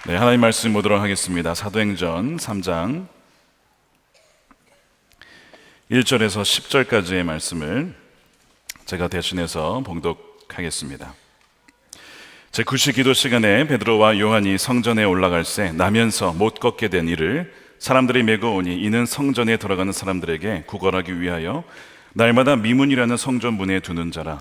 네, 하나님 말씀 보도록 하겠습니다. 사도행전 3장 1절에서 10절까지의 말씀을 제가 대신해서 봉독하겠습니다. 제9시 기도 시간에 베드로와 요한이 성전에 올라갈새 나면서 못 걷게 된 이를 사람들이 메고 오니 이는 성전에 들어가는 사람들에게 구걸하기 위하여 날마다 미문이라는 성전 문에 두는 자라.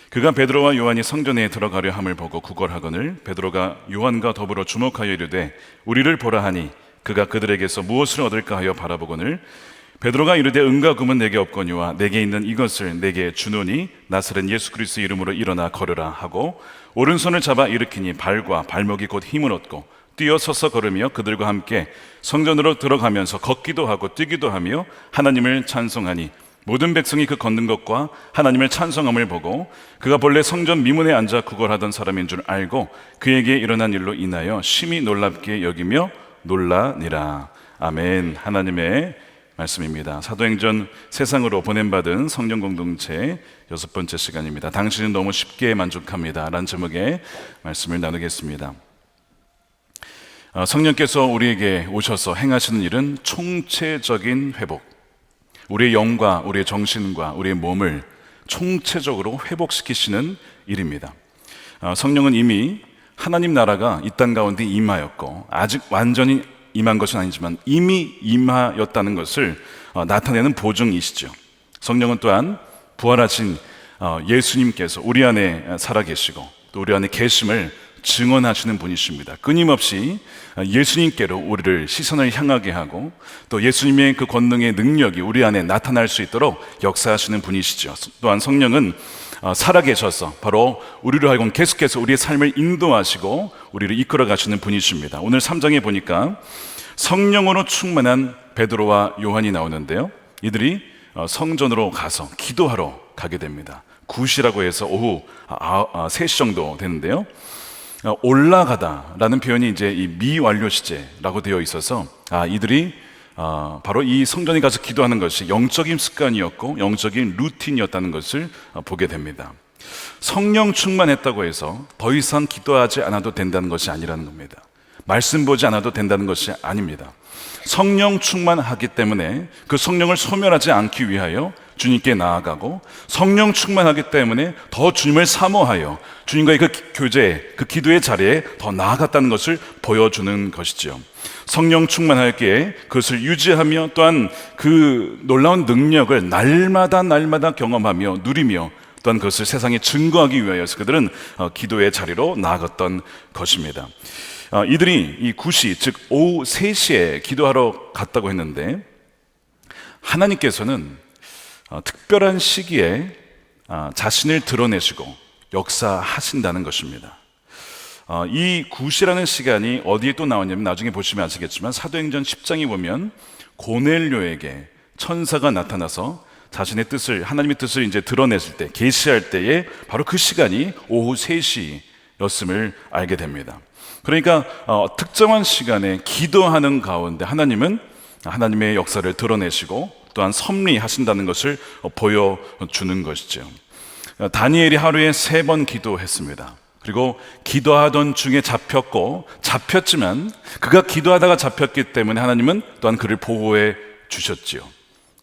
그가 베드로와 요한이 성전에 들어가려 함을 보고 구걸하거늘 베드로가 요한과 더불어 주목하여 이르되 우리를 보라 하니 그가 그들에게서 무엇을 얻을까 하여 바라보거늘 베드로가 이르되 은과 금은 내게 없거니와 내게 있는 이것을 내게 주노니 나사렛 예수 그리스도 이름으로 일어나 걸으라 하고 오른손을 잡아 일으키니 발과 발목이 곧 힘을 얻고 뛰어서서 걸으며 그들과 함께 성전으로 들어가면서 걷기도 하고 뛰기도 하며 하나님을 찬송하니 모든 백성이 그 걷는 것과 하나님을 찬송함을 보고 그가 본래 성전 미문에 앉아 구걸하던 사람인 줄 알고 그에게 일어난 일로 인하여 심히 놀랍게 여기며 놀라니라. 아멘. 하나님의 말씀입니다. 사도행전 세상으로 보냄받은 성령 공동체 6번째 시간입니다. 당신은 너무 쉽게 만족합니다 라는 제목의 말씀을 나누겠습니다. 성령께서 우리에게 오셔서 행하시는 일은 총체적인 회복, 우리의 영과 우리의 정신과 우리의 몸을 총체적으로 회복시키시는 일입니다. 성령은 이미 하나님 나라가 이 땅 가운데 임하였고 아직 완전히 임한 것은 아니지만 이미 임하였다는 것을 나타내는 보증이시죠. 성령은 또한 부활하신 예수님께서 우리 안에 살아계시고 또 우리 안에 계심을 증언하시는 분이십니다. 끊임없이 예수님께로 우리를 시선을 향하게 하고 또 예수님의 그 권능의 능력이 우리 안에 나타날 수 있도록 역사하시는 분이시죠. 또한 성령은 살아계셔서 바로 우리로 하여금 계속해서 우리의 삶을 인도하시고 우리를 이끌어 가시는 분이십니다. 오늘 3장에 보니까 성령으로 충만한 베드로와 요한이 나오는데요, 이들이 성전으로 가서 기도하러 가게 됩니다. 9시라고 해서 오후 3시 정도 되는데요, 올라가다라는 표현이 이제 이 미완료 시제라고 되어 있어서 이들이 바로 이 성전에 가서 기도하는 것이 영적인 습관이었고 영적인 루틴이었다는 것을 보게 됩니다. 성령 충만했다고 해서 더 이상 기도하지 않아도 된다는 것이 아니라는 겁니다. 말씀 보지 않아도 된다는 것이 아닙니다. 성령 충만하기 때문에 그 성령을 소멸하지 않기 위하여 주님께 나아가고, 성령 충만하기 때문에 더 주님을 사모하여 주님과의 그 교제, 그 기도의 자리에 더 나아갔다는 것을 보여주는 것이죠. 성령 충만하기에 그것을 유지하며 또한 그 놀라운 능력을 날마다 경험하며 누리며 또한 그것을 세상에 증거하기 위하여서 그들은 기도의 자리로 나아갔던 것입니다. 이들이 이 9시, 즉 오후 3시에 기도하러 갔다고 했는데 하나님께서는 특별한 시기에 자신을 드러내시고 역사하신다는 것입니다. 이 9시라는 시간이 어디에 또 나오냐면 나중에 보시면 아시겠지만 사도행전 10장에 보면 고넬료에게 천사가 나타나서 자신의 뜻을, 하나님의 뜻을 이제 드러냈을 때, 계시할 때에 바로 그 시간이 오후 3시였음을 알게 됩니다. 그러니까 특정한 시간에 기도하는 가운데 하나님은 하나님의 역사를 드러내시고 또한 섭리하신다는 것을 보여주는 것이죠. 다니엘이 하루에 3번 기도했습니다. 그리고 기도하던 중에 잡혔지만 그가 기도하다가 잡혔기 때문에 하나님은 또한 그를 보호해 주셨지요.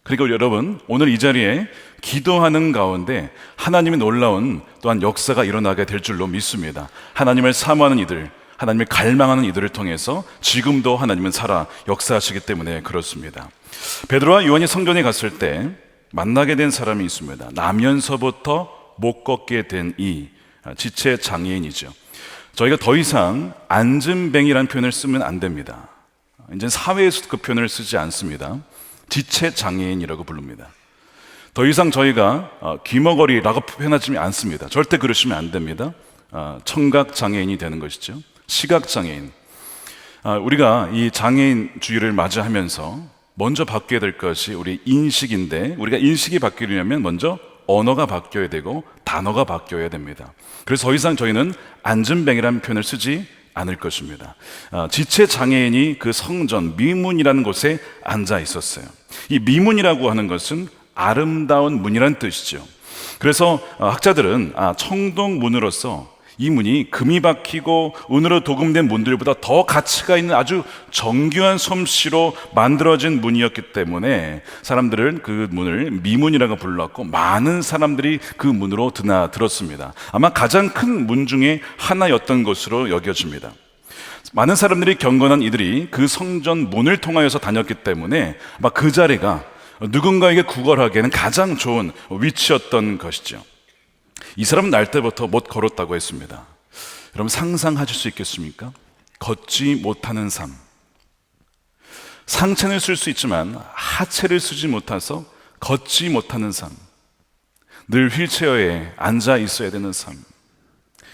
그리고 여러분, 오늘 이 자리에 기도하는 가운데 하나님의 놀라운 또한 역사가 일어나게 될 줄로 믿습니다. 하나님을 사모하는 이들, 하나님을 갈망하는 이들을 통해서 지금도 하나님은 살아 역사하시기 때문에 그렇습니다. 베드로와 요한이 성전에 갔을 때 만나게 된 사람이 있습니다. 나면서부터 못 걷게 된 이 지체 장애인이죠. 저희가 더 이상 안진뱅이라는 표현을 쓰면 안 됩니다. 이제 사회에서 그 표현을 쓰지 않습니다. 지체 장애인이라고 부릅니다. 더 이상 저희가 귀머거리라고 표현하지 않습니다. 절대 그러시면 안 됩니다. 청각 장애인이 되는 것이죠. 시각 장애인. 우리가 이 장애인 주의를 맞이하면서 먼저 바뀌어야 될 것이 우리 인식인데, 우리가 인식이 바뀌려면 먼저 언어가 바뀌어야 되고 단어가 바뀌어야 됩니다. 그래서 더 이상 저희는 안진뱅이라는 표현을 쓰지 않을 것입니다. 지체 장애인이 그 성전 미문이라는 곳에 앉아 있었어요. 이 미문이라고 하는 것은 아름다운 문이라는 뜻이죠. 그래서 학자들은 청동문으로서 이 문이 금이 박히고 은으로 도금된 문들보다 더 가치가 있는 아주 정교한 솜씨로 만들어진 문이었기 때문에 사람들은 그 문을 미문이라고 불렀고 많은 사람들이 그 문으로 드나들었습니다. 아마 가장 큰 문 중에 하나였던 것으로 여겨집니다. 많은 사람들이 경건한 이들이 그 성전 문을 통하여서 다녔기 때문에 아마 그 자리가 누군가에게 구걸하기에는 가장 좋은 위치였던 것이죠. 이 사람은 날 때부터 못 걸었다고 했습니다. 여러분 상상하실 수 있겠습니까? 걷지 못하는 삶. 상체는 쓸 수 있지만 하체를 쓰지 못해서 걷지 못하는 삶. 늘 휠체어에 앉아 있어야 되는 삶.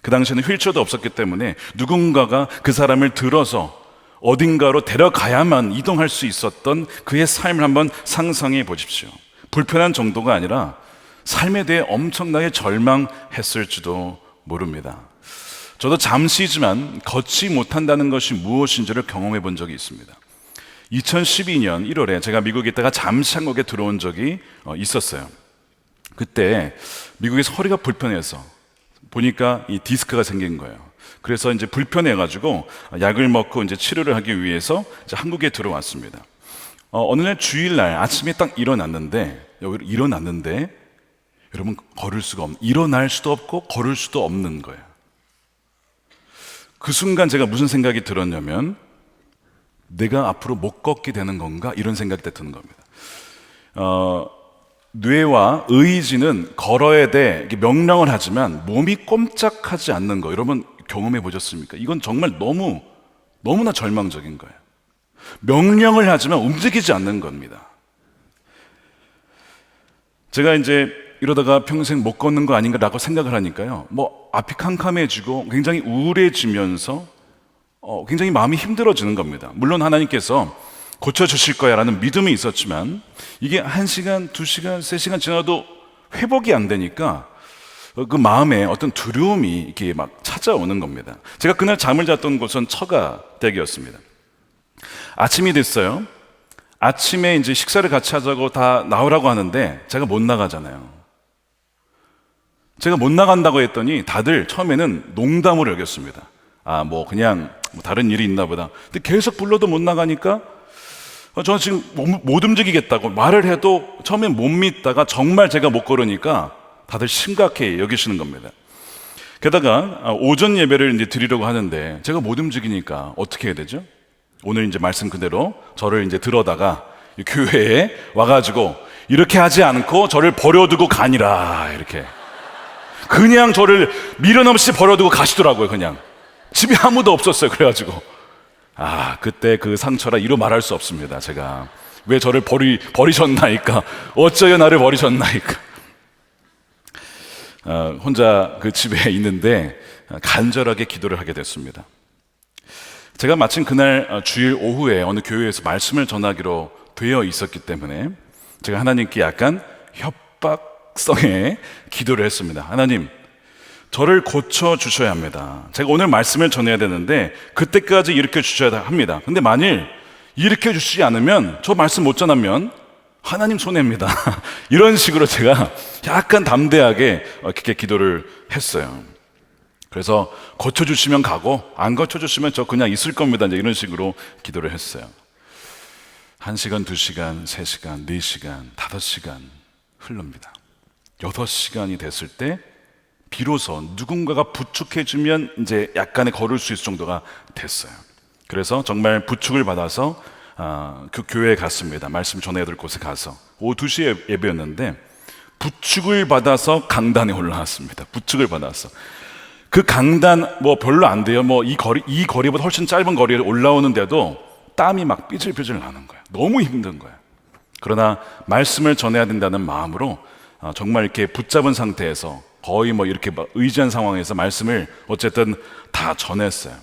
그 당시에는 휠체어도 없었기 때문에 누군가가 그 사람을 들어서 어딘가로 데려가야만 이동할 수 있었던 그의 삶을 한번 상상해 보십시오. 불편한 정도가 아니라 삶에 대해 엄청나게 절망했을지도 모릅니다. 저도 잠시지만 걷지 못한다는 것이 무엇인지를 경험해 본 적이 있습니다. 2012년 1월에 제가 미국에 있다가 잠시 한국에 들어온 적이 있었어요. 그때 미국에서 허리가 불편해서 보니까 이 디스크가 생긴 거예요. 그래서 이제 불편해가지고 약을 먹고 이제 치료를 하기 위해서 이제 한국에 들어왔습니다. 어느 날 주일날 아침에 딱 일어났는데 여러분 일어날 수도 없고 걸을 수도 없는 거예요. 그 순간 제가 무슨 생각이 들었냐면 내가 앞으로 못 걷게 되는 건가 이런 생각이 드는 겁니다. 뇌와 의지는 걸어야 돼 이렇게 명령을 하지만 몸이 꼼짝하지 않는 거 여러분 경험해 보셨습니까? 이건 정말 너무나 절망적인 거예요. 명령을 하지만 움직이지 않는 겁니다. 제가 이제 이러다가 평생 못 걷는 거 아닌가라고 생각을 하니까요. 앞이 캄캄해지고 굉장히 우울해지면서 굉장히 마음이 힘들어지는 겁니다. 물론 하나님께서 고쳐주실 거야 라는 믿음이 있었지만 이게 1시간, 2시간, 3시간 지나도 회복이 안 되니까 그 마음에 어떤 두려움이 이렇게 막 찾아오는 겁니다. 제가 그날 잠을 잤던 곳은 처가댁이었습니다. 아침이 됐어요. 아침에 이제 식사를 같이 하자고 다 나오라고 하는데 제가 못 나가잖아요. 제가 못 나간다고 했더니 다들 처음에는 농담으로 여겼습니다. 그냥 다른 일이 있나 보다. 근데 계속 불러도 못 나가니까 저는 지금 못 움직이겠다고 말을 해도 처음엔 못 믿다가 정말 제가 못 걸으니까 다들 심각해 여기시는 겁니다. 게다가 오전 예배를 이제 드리려고 하는데 제가 못 움직이니까 어떻게 해야 되죠? 오늘 이제 말씀 그대로 저를 이제 들어다가 교회에 와가지고 이렇게 하지 않고 저를 버려두고 가니라 이렇게 그냥 저를 미련 없이 버려두고 가시더라고요. 그냥 집에 아무도 없었어요. 그래가지고 그때 그 상처라 이루 말할 수 없습니다. 제가 왜 저를 버리셨나이까 어쩌여 나를 버리셨나이까 혼자 그 집에 있는데 간절하게 기도를 하게 됐습니다. 제가 마침 그날 주일 오후에 어느 교회에서 말씀을 전하기로 되어 있었기 때문에 제가 하나님께 약간 협박성의 기도를 했습니다. 하나님, 저를 고쳐주셔야 합니다. 제가 오늘 말씀을 전해야 되는데 그때까지 일으켜 주셔야 합니다. 근데 만일 일으켜 주시지 않으면 저 말씀 못 전하면 하나님 손해입니다. 이런 식으로 제가 약간 담대하게 그렇게 기도를 했어요. 그래서 고쳐주시면 가고 안 고쳐주시면 저 그냥 있을 겁니다. 이제 이런 식으로 기도를 했어요. 1시간, 2시간, 3시간, 4시간, 5시간 흐릅니다. 6시간이 됐을 때 비로소 누군가가 부축해주면 이제 약간의 걸을 수 있을 정도가 됐어요. 그래서 정말 부축을 받아서 그 교회에 갔습니다. 말씀 전해야 될 곳에 가서 오후 2시에 예배였는데 부축을 받아서 강단에 올라왔습니다. 부축을 받아서 그 강단 별로 안 돼요. 이 거리보다 훨씬 짧은 거리에 올라오는데도 땀이 막 삐질삐질 나는 거예요. 너무 힘든 거예요. 그러나 말씀을 전해야 된다는 마음으로 정말 이렇게 붙잡은 상태에서 거의 이렇게 의지한 상황에서 말씀을 어쨌든 다 전했어요.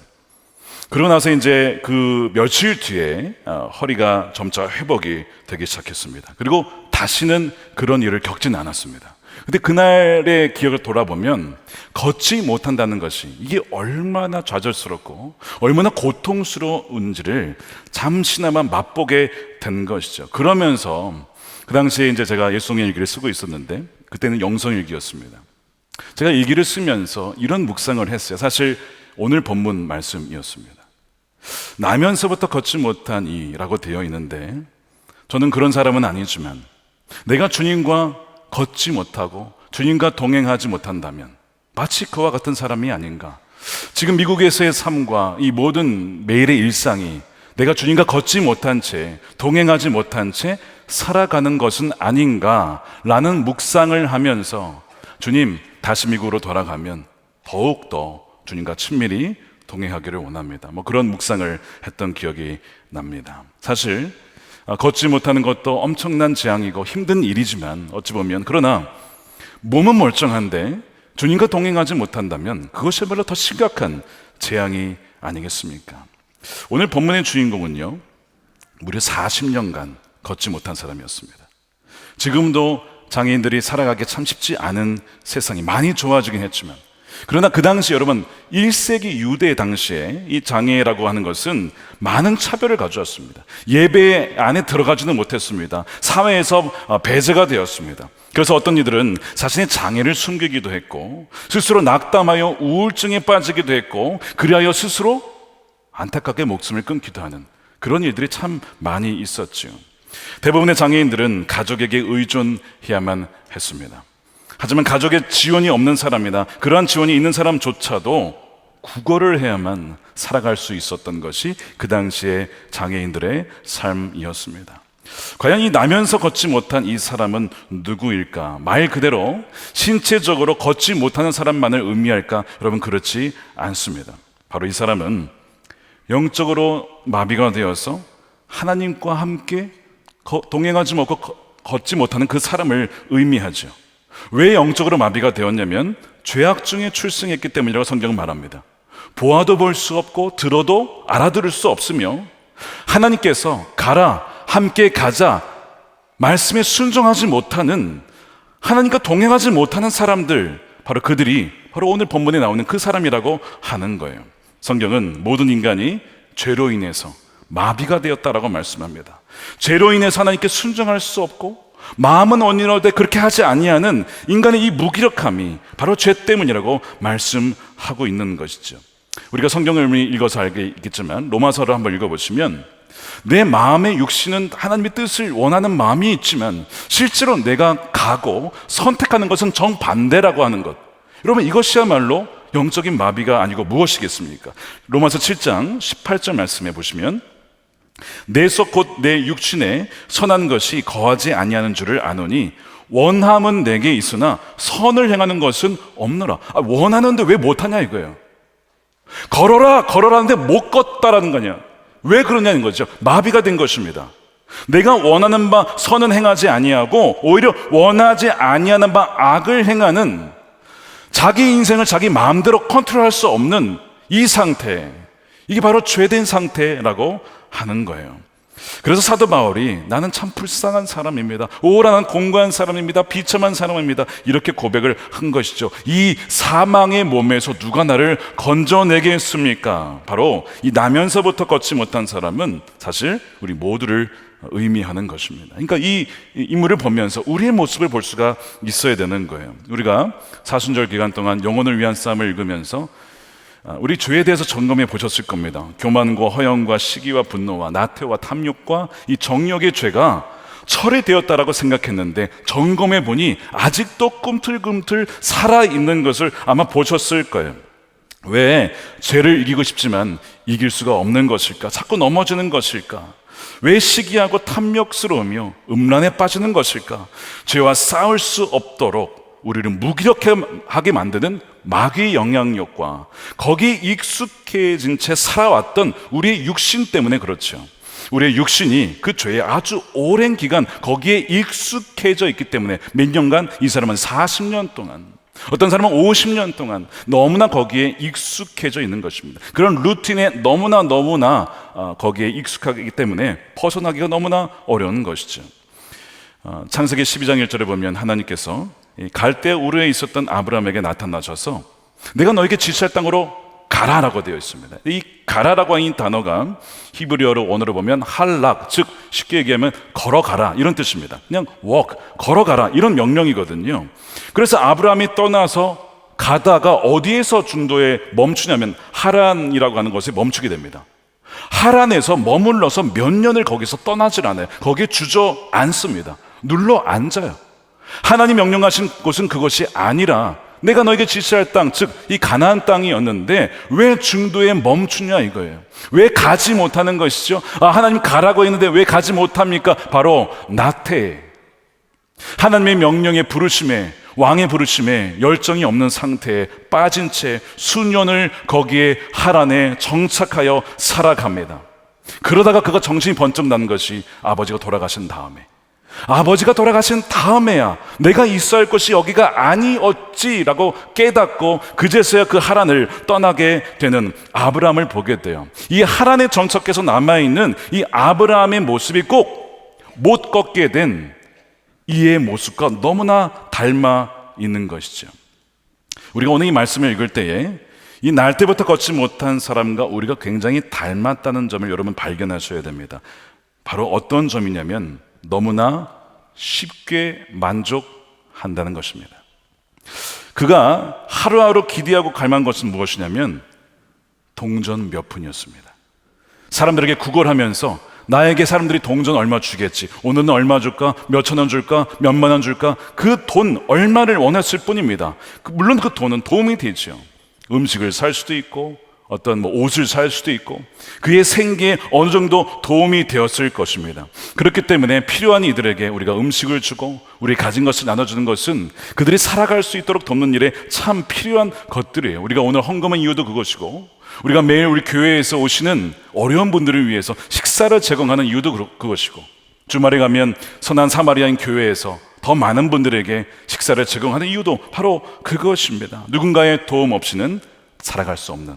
그러고 나서 이제 그 며칠 뒤에 허리가 점차 회복이 되기 시작했습니다. 그리고 다시는 그런 일을 겪지는 않았습니다. 근데 그날의 기억을 돌아보면 걷지 못한다는 것이 이게 얼마나 좌절스럽고 얼마나 고통스러운지를 잠시나마 맛보게 된 것이죠. 그러면서 그 당시에 이제 제가 예수송의 일기를 쓰고 있었는데 그때는 영성일기였습니다. 제가 일기를 쓰면서 이런 묵상을 했어요. 사실 오늘 본문 말씀이었습니다. 나면서부터 걷지 못한 이라고 되어 있는데, 저는 그런 사람은 아니지만 내가 주님과 걷지 못하고 주님과 동행하지 못한다면 마치 그와 같은 사람이 아닌가. 지금 미국에서의 삶과 이 모든 매일의 일상이 내가 주님과 걷지 못한 채, 동행하지 못한 채 살아가는 것은 아닌가라는 묵상을 하면서, 주님 다시 미국으로 돌아가면 더욱더 주님과 친밀히 동행하기를 원합니다. 그런 묵상을 했던 기억이 납니다. 사실 걷지 못하는 것도 엄청난 재앙이고 힘든 일이지만, 어찌 보면 그러나 몸은 멀쩡한데 주님과 동행하지 못한다면 그것이야말로 더 심각한 재앙이 아니겠습니까? 오늘 본문의 주인공은요, 무려 40년간 걷지 못한 사람이었습니다. 지금도 장애인들이 살아가기 참 쉽지 않은 세상이 많이 좋아지긴 했지만, 그러나 그 당시, 여러분 1세기 유대 당시에 이 장애라고 하는 것은 많은 차별을 가져왔습니다. 예배 안에 들어가지는 못했습니다. 사회에서 배제가 되었습니다. 그래서 어떤 이들은 자신의 장애를 숨기기도 했고, 스스로 낙담하여 우울증에 빠지기도 했고, 그리하여 스스로 안타깝게 목숨을 끊기도 하는 그런 일들이 참 많이 있었죠. 대부분의 장애인들은 가족에게 의존해야만 했습니다. 하지만 가족의 지원이 없는 사람이나 그러한 지원이 있는 사람조차도 구걸을 해야만 살아갈 수 있었던 것이 그 당시의 장애인들의 삶이었습니다. 과연 이 나면서 걷지 못한 이 사람은 누구일까? 말 그대로 신체적으로 걷지 못하는 사람만을 의미할까? 여러분, 그렇지 않습니다. 바로 이 사람은 영적으로 마비가 되어서 하나님과 함께 동행하지 못하고 걷지 못하는 그 사람을 의미하죠. 왜 영적으로 마비가 되었냐면 죄악 중에 출생했기 때문이라고 성경은 말합니다. 보아도 볼 수 없고 들어도 알아들을 수 없으며, 하나님께서 가라, 함께 가자 말씀에 순종하지 못하는, 하나님과 동행하지 못하는 사람들, 바로 그들이 바로 오늘 본문에 나오는 그 사람이라고 하는 거예요. 성경은 모든 인간이 죄로 인해서 마비가 되었다라고 말씀합니다. 죄로 인해서 하나님께 순종할 수 없고 마음은 언니로되 그렇게 하지 아니하는 인간의 이 무기력함이 바로 죄 때문이라고 말씀하고 있는 것이죠. 우리가 성경을 읽어서 알겠지만 로마서를 한번 읽어보시면, 내 마음의 육신은 하나님의 뜻을 원하는 마음이 있지만 실제로 내가 가고 선택하는 것은 정반대라고 하는 것. 여러분, 이것이야말로 영적인 마비가 아니고 무엇이겠습니까? 로마서 7장 18절 말씀해 보시면, 내속 곧 내 육신에 선한 것이 거하지 아니하는 줄을 아노니 원함은 내게 있으나 선을 행하는 것은 없노라. 원하는데 왜 못하냐 이거예요. 걸어라 하는데 못 걷다라는 거냐. 왜 그러냐는 거죠. 마비가 된 것입니다. 내가 원하는 바 선은 행하지 아니하고 오히려 원하지 아니하는 바 악을 행하는, 자기 인생을 자기 마음대로 컨트롤할 수 없는 이 상태, 이게 바로 죄된 상태라고 하는 거예요. 그래서 사도 바울이 나는 참 불쌍한 사람입니다. 오라는 공고한 사람입니다. 비참한 사람입니다. 이렇게 고백을 한 것이죠. 이 사망의 몸에서 누가 나를 건져내겠습니까? 바로 이 나면서부터 걷지 못한 사람은 사실 우리 모두를 의미하는 것입니다. 그러니까 이 인물을 보면서 우리의 모습을 볼 수가 있어야 되는 거예요. 우리가 사순절 기간 동안 영혼을 위한 싸움을 읽으면서 우리 죄에 대해서 점검해 보셨을 겁니다. 교만과 허영과 시기와 분노와 나태와 탐욕과 이 정욕의 죄가 철회되었다라고 생각했는데 점검해 보니 아직도 꿈틀꿈틀 살아있는 것을 아마 보셨을 거예요. 왜 죄를 이기고 싶지만 이길 수가 없는 것일까? 자꾸 넘어지는 것일까? 왜 시기하고 탐욕스러우며 음란에 빠지는 것일까? 죄와 싸울 수 없도록 우리를 무기력하게 만드는 마귀의 영향력과 거기에 익숙해진 채 살아왔던 우리의 육신 때문에 그렇죠. 우리의 육신이 그 죄에 아주 오랜 기간 거기에 익숙해져 있기 때문에 몇 년간, 이 사람은 40년 동안, 어떤 사람은 50년 동안 너무나 거기에 익숙해져 있는 것입니다. 그런 루틴에 너무나 거기에 익숙하기 때문에 벗어나기가 너무나 어려운 것이죠. 창세기 12장 1절에 보면 하나님께서 갈대아 우르에 있었던 아브라함에게 나타나셔서 내가 너에게 지시할 땅으로 가라라고 되어 있습니다. 이 가라라고 하는 단어가 히브리어로 원어로 보면 할락, 즉 쉽게 얘기하면 걸어가라 이런 뜻입니다. 그냥 walk, 걸어가라 이런 명령이거든요. 그래서 아브라함이 떠나서 가다가 어디에서 중도에 멈추냐면 하란이라고 하는 곳에 멈추게 됩니다. 하란에서 머물러서 몇 년을 거기서 떠나질 않아요. 거기에 주저앉습니다. 눌러 앉아요. 하나님 명령하신 곳은 그것이 아니라 내가 너에게 지시할 땅, 즉 이 가나안 땅이었는데 왜 중도에 멈추냐 이거예요. 왜 가지 못하는 것이죠? 하나님 가라고 했는데 왜 가지 못합니까? 바로 나태, 하나님의 명령에 부르심에, 왕의 부르심에 열정이 없는 상태에 빠진 채 수년을 거기에 하란에 정착하여 살아갑니다. 그러다가 그가 정신이 번쩍 나는 것이 아버지가 돌아가신 다음에, 아버지가 돌아가신 다음에야 내가 있어야 할 것이 여기가 아니었지라고 깨닫고 그제서야 그 하란을 떠나게 되는 아브라함을 보게 돼요. 이 하란에 정착해서 남아있는 이 아브라함의 모습이 꼭 못 걷게 된 이의 모습과 너무나 닮아 있는 것이죠. 우리가 오늘 이 말씀을 읽을 때에 이 날 때부터 걷지 못한 사람과 우리가 굉장히 닮았다는 점을 여러분 발견하셔야 됩니다. 바로 어떤 점이냐면 너무나 쉽게 만족한다는 것입니다. 그가 하루하루 기대하고 갈망한 것은 무엇이냐면 동전 몇 푼이었습니다. 사람들에게 구걸하면서 나에게 사람들이 동전 얼마 주겠지, 오늘은 얼마 줄까, 몇천 원 줄까, 몇만 원 줄까, 그 돈 얼마를 원했을 뿐입니다. 물론 그 돈은 도움이 되죠. 음식을 살 수도 있고 어떤 옷을 살 수도 있고 그의 생계에 어느 정도 도움이 되었을 것입니다. 그렇기 때문에 필요한 이들에게 우리가 음식을 주고 우리 가진 것을 나눠주는 것은 그들이 살아갈 수 있도록 돕는 일에 참 필요한 것들이에요. 우리가 오늘 헌금한 이유도 그것이고, 우리가 매일 우리 교회에서 오시는 어려운 분들을 위해서 식사를 제공하는 이유도 그것이고, 주말에 가면 선한 사마리아인 교회에서 더 많은 분들에게 식사를 제공하는 이유도 바로 그것입니다. 누군가의 도움 없이는 살아갈 수 없는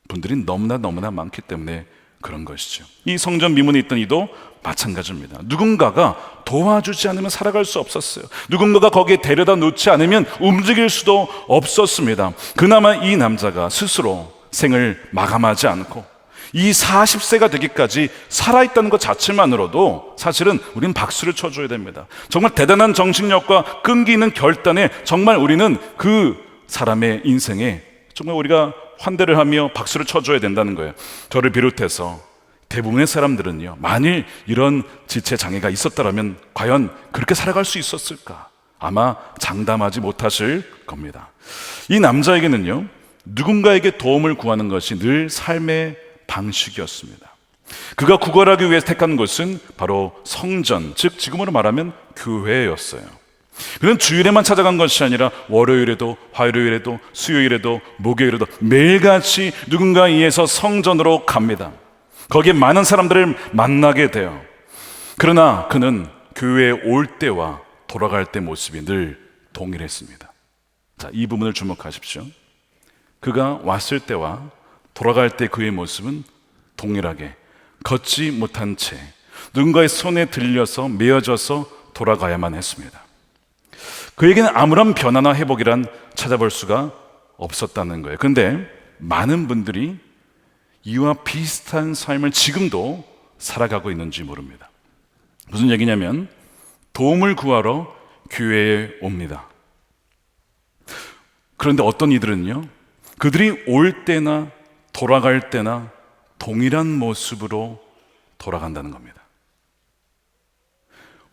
분들이 너무나 많기 때문에 그런 것이죠. 이 성전 미문에 있던 이도 마찬가지입니다. 누군가가 도와주지 않으면 살아갈 수 없었어요. 누군가가 거기에 데려다 놓지 않으면 움직일 수도 없었습니다. 그나마 이 남자가 스스로 생을 마감하지 않고 이 40세가 되기까지 살아있다는 것 자체만으로도 사실은 우리는 박수를 쳐줘야 됩니다. 정말 대단한 정신력과 끈기 있는 결단에 정말 우리는 그 사람의 인생에 정말 우리가 환대를 하며 박수를 쳐줘야 된다는 거예요. 저를 비롯해서 대부분의 사람들은요, 만일 이런 지체 장애가 있었다면 과연 그렇게 살아갈 수 있었을까? 아마 장담하지 못하실 겁니다. 이 남자에게는요, 누군가에게 도움을 구하는 것이 늘 삶의 방식이었습니다. 그가 구걸하기 위해 택한 곳은 바로 성전, 즉 지금으로 말하면 교회였어요. 그는 주일에만 찾아간 것이 아니라 월요일에도, 화요일에도, 수요일에도, 목요일에도 매일같이 누군가에 의해서 성전으로 갑니다. 거기에 많은 사람들을 만나게 돼요. 그러나 그는 교회에 올 때와 돌아갈 때 모습이 늘 동일했습니다. 자, 이 부분을 주목하십시오. 그가 왔을 때와 돌아갈 때 그의 모습은 동일하게 걷지 못한 채 누군가의 손에 들려서 메어져서 돌아가야만 했습니다. 그에게는 아무런 변화나 회복이란 찾아볼 수가 없었다는 거예요. 그런데 많은 분들이 이와 비슷한 삶을 지금도 살아가고 있는지 모릅니다. 무슨 얘기냐면 도움을 구하러 교회에 옵니다. 그런데 어떤 이들은요, 그들이 올 때나 돌아갈 때나 동일한 모습으로 돌아간다는 겁니다.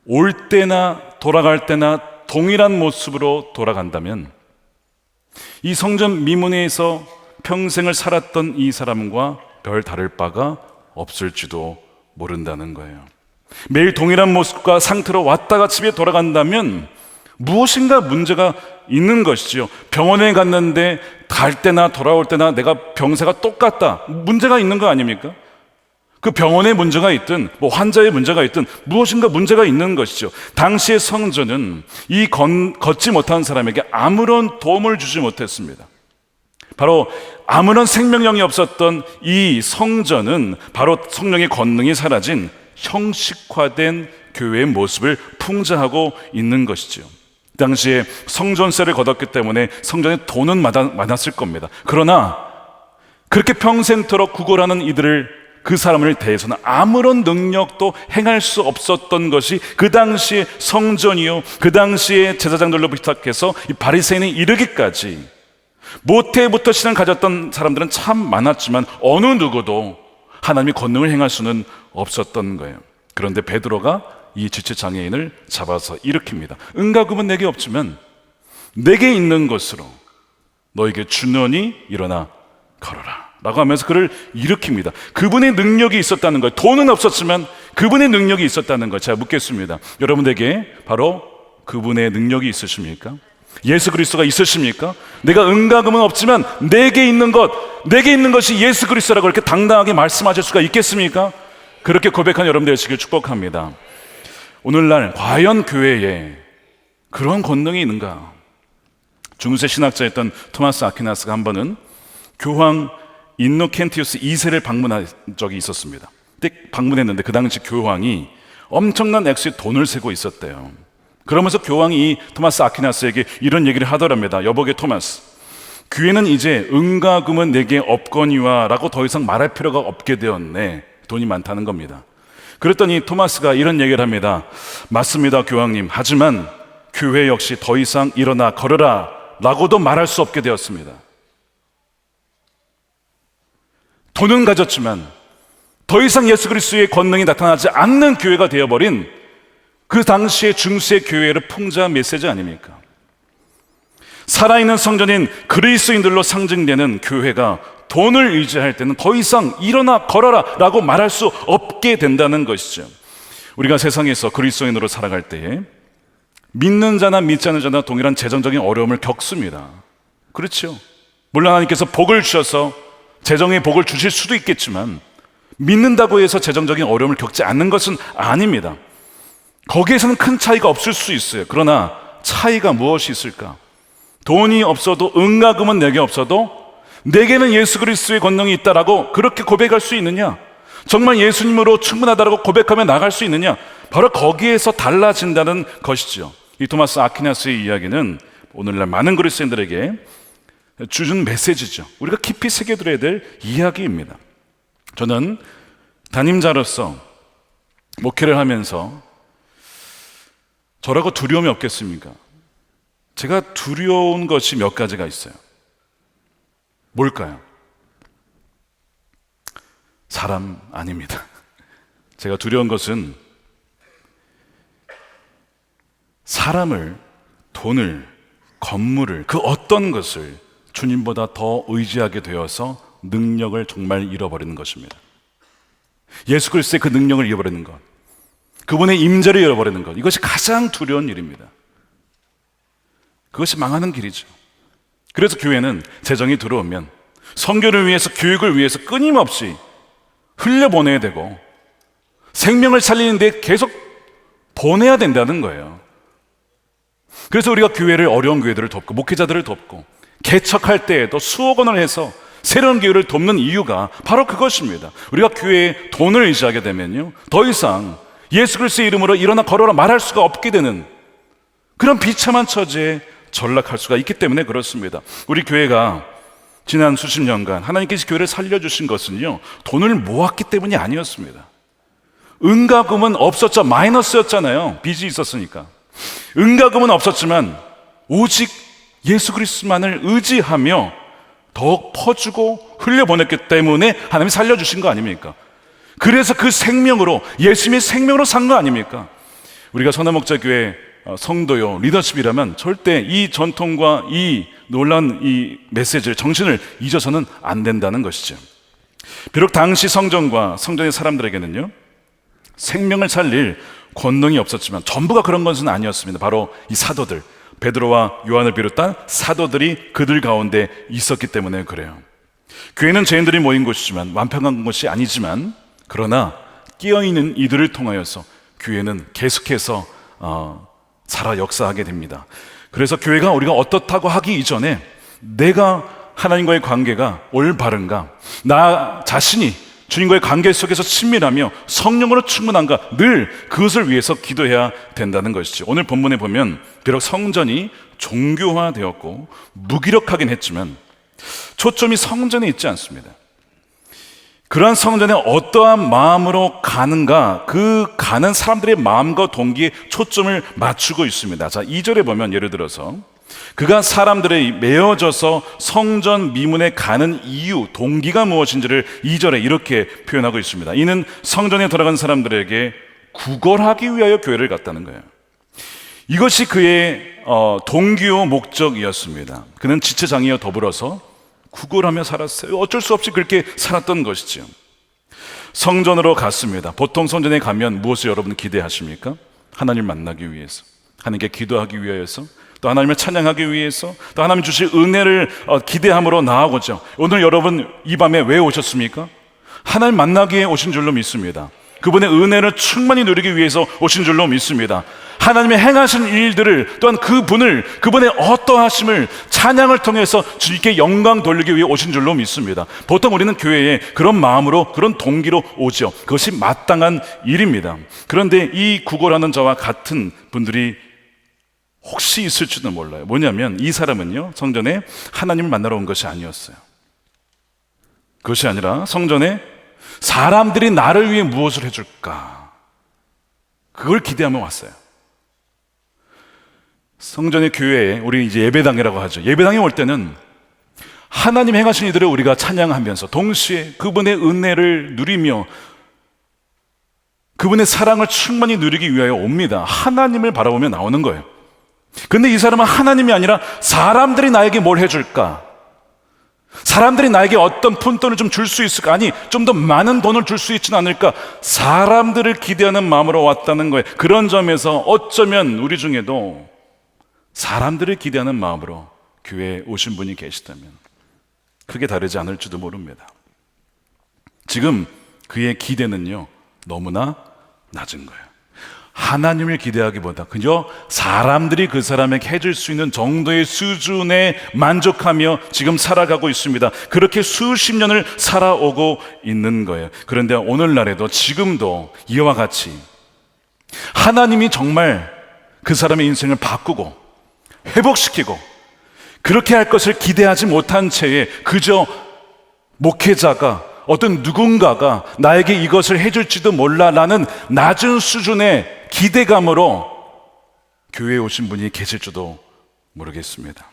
올 때나 돌아갈 때나 동일한 모습으로 돌아간다면 이 성전 미문에서 평생을 살았던 이 사람과 별 다를 바가 없을지도 모른다는 거예요. 매일 동일한 모습과 상태로 왔다가 집에 돌아간다면 무엇인가 문제가 있는 것이죠. 병원에 갔는데 갈 때나 돌아올 때나 내가 병세가 똑같다, 문제가 있는 거 아닙니까? 그 병원에 문제가 있든 환자의 문제가 있든 무엇인가 문제가 있는 것이죠. 당시의 성전은 이 걷지 못한 사람에게 아무런 도움을 주지 못했습니다. 바로 아무런 생명력이 없었던 이 성전은 바로 성령의 권능이 사라진 형식화된 교회의 모습을 풍자하고 있는 것이죠. 당시에 성전세를 걷었기 때문에 성전에 돈은 많았을 겁니다. 그러나 그렇게 평생토록 구걸하는 이들을 그 사람을 대해서는 아무런 능력도 행할 수 없었던 것이 그 당시의 성전이요, 그 당시의 제사장들로 부탁해서 이 바리새인에 이르기까지, 모태부터 신앙을 가졌던 사람들은 참 많았지만 어느 누구도 하나님의 권능을 행할 수는 없었던 거예요. 그런데 베드로가 이 지체장애인을 잡아서 일으킵니다. 은과 금은 내게 없지만 내게 있는 것으로 너에게 주노니 일어나 걸어라 라고 하면서 그를 일으킵니다. 그분의 능력이 있었다는 거예요. 돈은 없었지만 그분의 능력이 있었다는 거예요. 제가 묻겠습니다. 여러분에게 바로 그분의 능력이 있으십니까? 예수 그리스도가 있으십니까? 내가 은과 금은 없지만 내게 있는 것이 예수 그리스도라고 이렇게 당당하게 말씀하실 수가 있겠습니까? 그렇게 고백한 여러분들 되시길 축복합니다. 오늘날 과연 교회에 그런 권능이 있는가? 중세 신학자였던 토마스 아퀴나스가 한 번은 교황 인노켄티우스 2세를 방문한 적이 있었습니다. 그때 방문했는데 그 당시 교황이 엄청난 액수의 돈을 세고 있었대요. 그러면서 교황이 이 토마스 아퀴나스에게 이런 얘기를 하더랍니다. 여보게 토마스, 교회는 이제 은과 금은 내게 없거니와 라고 더 이상 말할 필요가 없게 되었네. 돈이 많다는 겁니다. 그랬더니 토마스가 이런 얘기를 합니다. 맞습니다, 교황님. 하지만 교회 역시 더 이상 일어나 걸어라 라고도 말할 수 없게 되었습니다. 돈은 가졌지만 더 이상 예수 그리스도의 권능이 나타나지 않는 교회가 되어버린 그 당시의 중세 교회를 풍자한 메시지 아닙니까? 살아있는 성전인 그리스도인들로 상징되는 교회가 돈을 의지할 때는 더 이상 일어나 걸어라 라고 말할 수 없게 된다는 것이죠. 우리가 세상에서 그리스도인으로 살아갈 때에 믿는 자나 믿지 않는 자나 동일한 재정적인 어려움을 겪습니다. 그렇죠. 물론 하나님께서 복을 주셔서 재정의 복을 주실 수도 있겠지만 믿는다고 해서 재정적인 어려움을 겪지 않는 것은 아닙니다. 거기에서는 큰 차이가 없을 수 있어요. 그러나 차이가 무엇이 있을까? 돈이 없어도 은과 금은 내게 없어도 내게는 예수 그리스도의 권능이 있다라고 그렇게 고백할 수 있느냐? 정말 예수님으로 충분하다라고 고백하며 나갈 수 있느냐? 바로 거기에서 달라진다는 것이죠. 이 토마스 아퀴나스의 이야기는 오늘날 많은 그리스도인들에게 주는 메시지죠. 우리가 깊이 새겨들어야 될 이야기입니다. 저는 담임자로서 목회를 하면서 저라고 두려움이 없겠습니까? 제가 두려운 것이 몇 가지가 있어요. 뭘까요? 사람 아닙니다. 제가 두려운 것은 사람을, 돈을, 건물을, 그 어떤 것을 주님보다 더 의지하게 되어서 능력을 정말 잃어버리는 것입니다. 예수 그리스도의 그 능력을 잃어버리는 것, 그분의 임재를 잃어버리는 것, 이것이 가장 두려운 일입니다. 그것이 망하는 길이죠. 그래서 교회는 재정이 들어오면 선교를 위해서, 교육을 위해서 끊임없이 흘려보내야 되고 생명을 살리는데 계속 보내야 된다는 거예요. 그래서 우리가 교회를, 어려운 교회들을 돕고 목회자들을 돕고 개척할 때에도 수억 원을 해서 새로운 교회를 돕는 이유가 바로 그것입니다. 우리가 교회에 돈을 의지하게 되면요, 더 이상 예수 그리스도의 이름으로 일어나 걸어라 말할 수가 없게 되는 그런 비참한 처지에 전락할 수가 있기 때문에 그렇습니다. 우리 교회가 지난 수십 년간 하나님께서 교회를 살려주신 것은요, 돈을 모았기 때문이 아니었습니다. 은과 금은 없었죠. 마이너스였잖아요. 빚이 있었으니까. 은과 금은 없었지만 오직 예수 그리스도만을 의지하며 더욱 퍼주고 흘려보냈기 때문에 하나님이 살려주신 거 아닙니까? 그래서 그 생명으로, 예수님의 생명으로 산 거 아닙니까? 우리가 선화목자교회 성도요, 리더십이라면 절대 이 전통과 이 놀라운 이 메시지를, 정신을 잊어서는 안 된다는 것이죠. 비록 당시 성전과 성전의 사람들에게는요, 생명을 살릴 권능이 없었지만 전부가 그런 것은 아니었습니다. 바로 이 사도들, 베드로와 요한을 비롯한 사도들이 그들 가운데 있었기 때문에 그래요. 교회는 죄인들이 모인 곳이지만, 완벽한 곳이 아니지만, 그러나 끼어있는 이들을 통하여서 교회는 계속해서 살아 역사하게 됩니다. 그래서 교회가 우리가 어떻다고 하기 이전에 내가 하나님과의 관계가 올바른가, 나 자신이 주님과의 관계 속에서 친밀하며 성령으로 충분한가, 늘 그것을 위해서 기도해야 된다는 것이죠. 오늘 본문에 보면 비록 성전이 종교화되었고 무기력하긴 했지만 초점이 성전에 있지 않습니다. 그러한 성전에 어떠한 마음으로 가는가, 그 가는 사람들의 마음과 동기에 초점을 맞추고 있습니다. 자, 2절에 보면 예를 들어서 그가 사람들의 메어져서 성전 미문에 가는 이유, 동기가 무엇인지를 2절에 이렇게 표현하고 있습니다. 이는 성전에 들어간 사람들에게 구걸하기 위하여 교회를 갔다는 거예요. 이것이 그의 동기요 목적이었습니다. 그는 지체장애와 더불어서 구걸하며 살았어요. 어쩔 수 없이 그렇게 살았던 것이죠. 성전으로 갔습니다. 보통 성전에 가면 무엇을 여러분 기대하십니까? 하나님을 만나기 위해서, 하나님께 기도하기 위해서, 또 하나님을 찬양하기 위해서, 또 하나님 주실 은혜를 기대함으로 나아오죠. 오늘 여러분 이 밤에 왜 오셨습니까? 하나님 만나기 위해 오신 줄로 믿습니다. 그분의 은혜를 충만히 누리기 위해서 오신 줄로 믿습니다. 하나님의 행하신 일들을, 또한 그분의 어떠하심을 찬양을 통해서 주님께 영광 돌리기 위해 오신 줄로 믿습니다. 보통 우리는 교회에 그런 마음으로, 그런 동기로 오죠. 그것이 마땅한 일입니다. 그런데 이 구걸하는 자와 같은 분들이 혹시 있을지도 몰라요. 뭐냐면 이 사람은요, 성전에 하나님을 만나러 온 것이 아니었어요. 그것이 아니라 성전에 사람들이 나를 위해 무엇을 해줄까, 그걸 기대하며 왔어요. 성전의 교회에 우리 이제 예배당이라고 하죠. 예배당에 올 때는 하나님 행하신 이들을 우리가 찬양하면서 동시에 그분의 은혜를 누리며 그분의 사랑을 충만히 누리기 위하여 옵니다. 하나님을 바라보며 나오는 거예요. 근데 이 사람은 하나님이 아니라 사람들이 나에게 뭘 해줄까, 사람들이 나에게 어떤 푼돈을 좀 줄 수 있을까, 아니 좀 더 많은 돈을 줄 수 있지는 않을까, 사람들을 기대하는 마음으로 왔다는 거예요. 그런 점에서 어쩌면 우리 중에도 사람들을 기대하는 마음으로 교회에 오신 분이 계시다면 크게 다르지 않을지도 모릅니다. 지금 그의 기대는요, 너무나 낮은 거예요. 하나님을 기대하기보다 그저 사람들이 그 사람에게 해줄 수 있는 정도의 수준에 만족하며 지금 살아가고 있습니다. 그렇게 수십 년을 살아오고 있는 거예요. 그런데 오늘날에도 지금도 이와 같이 하나님이 정말 그 사람의 인생을 바꾸고 회복시키고 그렇게 할 것을 기대하지 못한 채에 그저 목회자가, 어떤 누군가가 나에게 이것을 해줄지도 몰라라는 낮은 수준의 기대감으로 교회에 오신 분이 계실지도 모르겠습니다.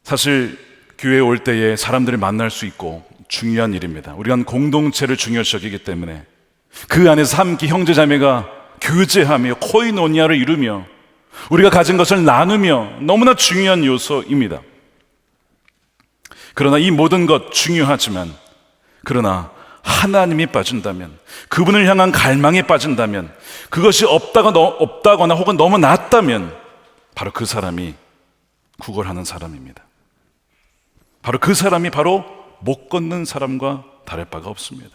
사실 교회에 올 때에 사람들을 만날 수 있고 중요한 일입니다. 우리가 공동체를 중요시 여기기 때문에 그 안에서 함께 형제자매가 교제하며 코이노니아를 이루며 우리가 가진 것을 나누며 너무나 중요한 요소입니다. 그러나 이 모든 것 중요하지만, 그러나 하나님이 빠진다면, 그분을 향한 갈망에 빠진다면, 그것이 없다거나 혹은 너무 낮다면 바로 그 사람이 구걸하는 사람입니다. 바로 그 사람이 바로 못 걷는 사람과 다를 바가 없습니다.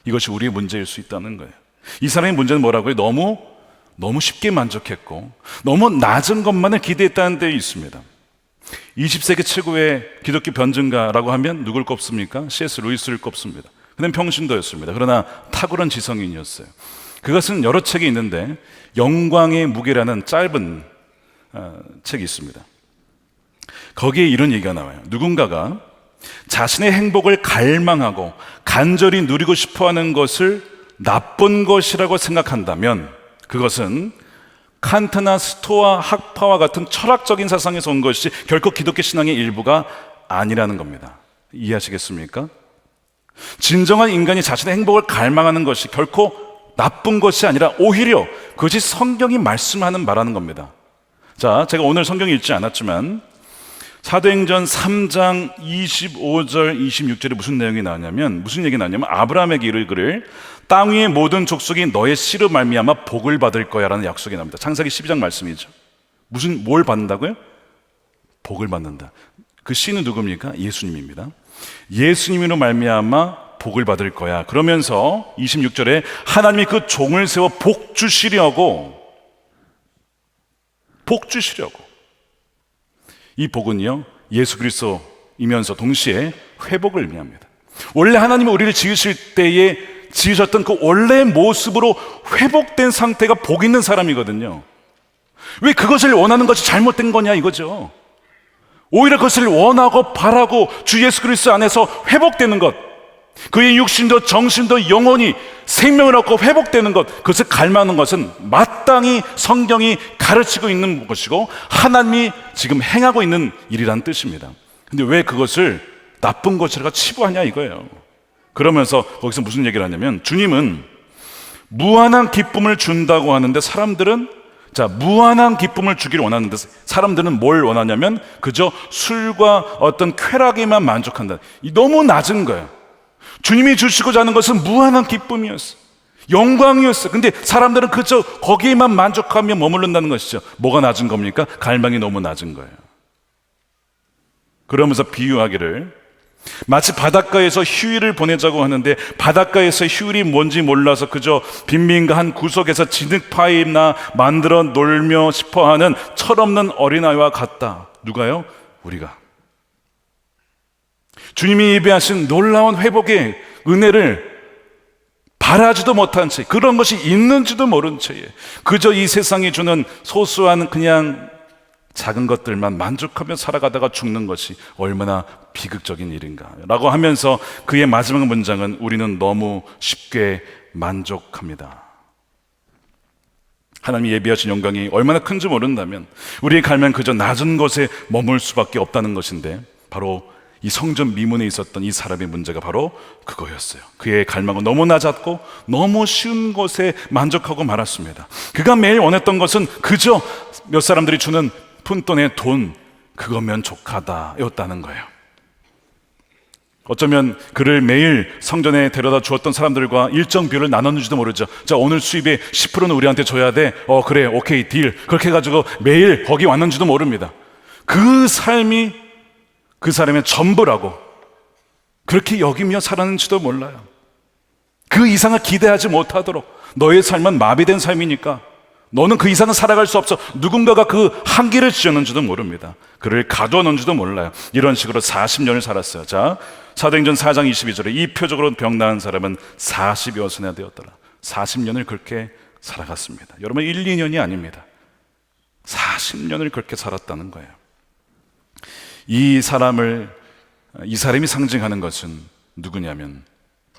이것이 우리의 문제일 수 있다는 거예요. 이 사람의 문제는 뭐라고요? 너무 쉽게 만족했고 너무 낮은 것만을 기대했다는 데 있습니다. 20세기 최고의 기독교 변증가라고 하면 누굴 꼽습니까? C.S. 루이스를 꼽습니다. 그는 평신도였습니다. 그러나 탁월한 지성인이었어요. 그것은 여러 책이 있는데 영광의 무게라는 짧은 책이 있습니다. 거기에 이런 얘기가 나와요. 누군가가 자신의 행복을 갈망하고 간절히 누리고 싶어하는 것을 나쁜 것이라고 생각한다면 그것은 칸트나 스토아 학파와 같은 철학적인 사상에서 온 것이 결코 기독교 신앙의 일부가 아니라는 겁니다. 이해하시겠습니까? 진정한 인간이 자신의 행복을 갈망하는 것이 결코 나쁜 것이 아니라 오히려 그것이 성경이 말씀하는 말하는 겁니다. 자, 제가 오늘 성경 읽지 않았지만 사도행전 3장 25절 26절에 무슨 내용이 나왔냐면, 무슨 얘기 나왔냐면 아브라함에게 이르기를 땅 위의 모든 족속이 너의 씨로 말미암아 복을 받을 거야 라는 약속이 나옵니다. 창세기 12장 말씀이죠. 뭘 받는다고요? 복을 받는다. 그 씨는 누굽니까? 예수님입니다. 예수님으로 말미암아 복을 받을 거야. 그러면서 26절에 하나님이 그 종을 세워 복 주시려고 이 복은요 예수 그리스도이면서 동시에 회복을 의미합니다. 원래 하나님이 우리를 지으실 때에 지으셨던 그 원래의 모습으로 회복된 상태가 복 있는 사람이거든요. 왜 그것을 원하는 것이 잘못된 거냐 이거죠. 오히려 그것을 원하고 바라고 주 예수 그리스도 안에서 회복되는 것, 그의 육신도 정신도 영혼이 생명을 얻고 회복되는 것, 그것을 갈망하는 것은 마땅히 성경이 가르치고 있는 것이고 하나님이 지금 행하고 있는 일이라는 뜻입니다. 근데 왜 그것을 나쁜 것이라고 치부하냐 이거예요. 그러면서 거기서 무슨 얘기를 하냐면, 주님은 무한한 기쁨을 준다고 하는데 사람들은, 무한한 기쁨을 주기를 원하는데 사람들은 뭘 원하냐면 그저 술과 어떤 쾌락에만 만족한다. 너무 낮은 거예요. 주님이 주시고자 하는 것은 무한한 기쁨이었어, 영광이었어. 근데 사람들은 그저 거기에만 만족하며 머무른다는 것이죠. 뭐가 낮은 겁니까? 갈망이 너무 낮은 거예요. 그러면서 비유하기를, 마치 바닷가에서 휴일을 보내자고 하는데 바닷가에서 휴일이 뭔지 몰라서 그저 빈민가 한 구석에서 진흙파이나 만들어 놀며 싶어하는 철없는 어린아이와 같다. 누가요? 우리가. 주님이 예배하신 놀라운 회복의 은혜를 바라지도 못한 채, 그런 것이 있는지도 모른 채에 그저 이 세상이 주는 소소한 그냥 작은 것들만 만족하며 살아가다가 죽는 것이 얼마나 비극적인 일인가 라고 하면서 그의 마지막 문장은, 우리는 너무 쉽게 만족합니다. 하나님이 예비하신 영광이 얼마나 큰지 모른다면 우리의 갈망은 그저 낮은 곳에 머물 수밖에 없다는 것인데, 바로 이 성전 미문에 있었던 이 사람의 문제가 바로 그거였어요. 그의 갈망은 너무 낮았고 너무 쉬운 곳에 만족하고 말았습니다. 그가 매일 원했던 것은 그저 몇 사람들이 주는 푼돈의 돈, 그거면 족하다였다는 거예요. 어쩌면 그를 매일 성전에 데려다 주었던 사람들과 일정 비율을 나눴는지도 모르죠. 오늘 수입의 10%는 우리한테 줘야 돼. 그래, 오케이, 딜. 그렇게 해가지고 매일 거기 왔는지도 모릅니다. 그 삶이 그 사람의 전부라고 그렇게 여기며 살았는지도 몰라요. 그 이상을 기대하지 못하도록, 너의 삶은 마비된 삶이니까 너는 그 이상은 살아갈 수 없어, 누군가가 그 한계를 지었는지도 모릅니다. 그를 가둬놓은지도 몰라요. 이런 식으로 40년을 살았어요. 사도행전 4장 22절에 이 표적으로 병 나은 사람은 40여섯이나 되었더라. 40년을 그렇게 살아갔습니다. 여러분, 1, 2년이 아닙니다. 40년을 그렇게 살았다는 거예요. 이 사람이 상징하는 것은 누구냐면,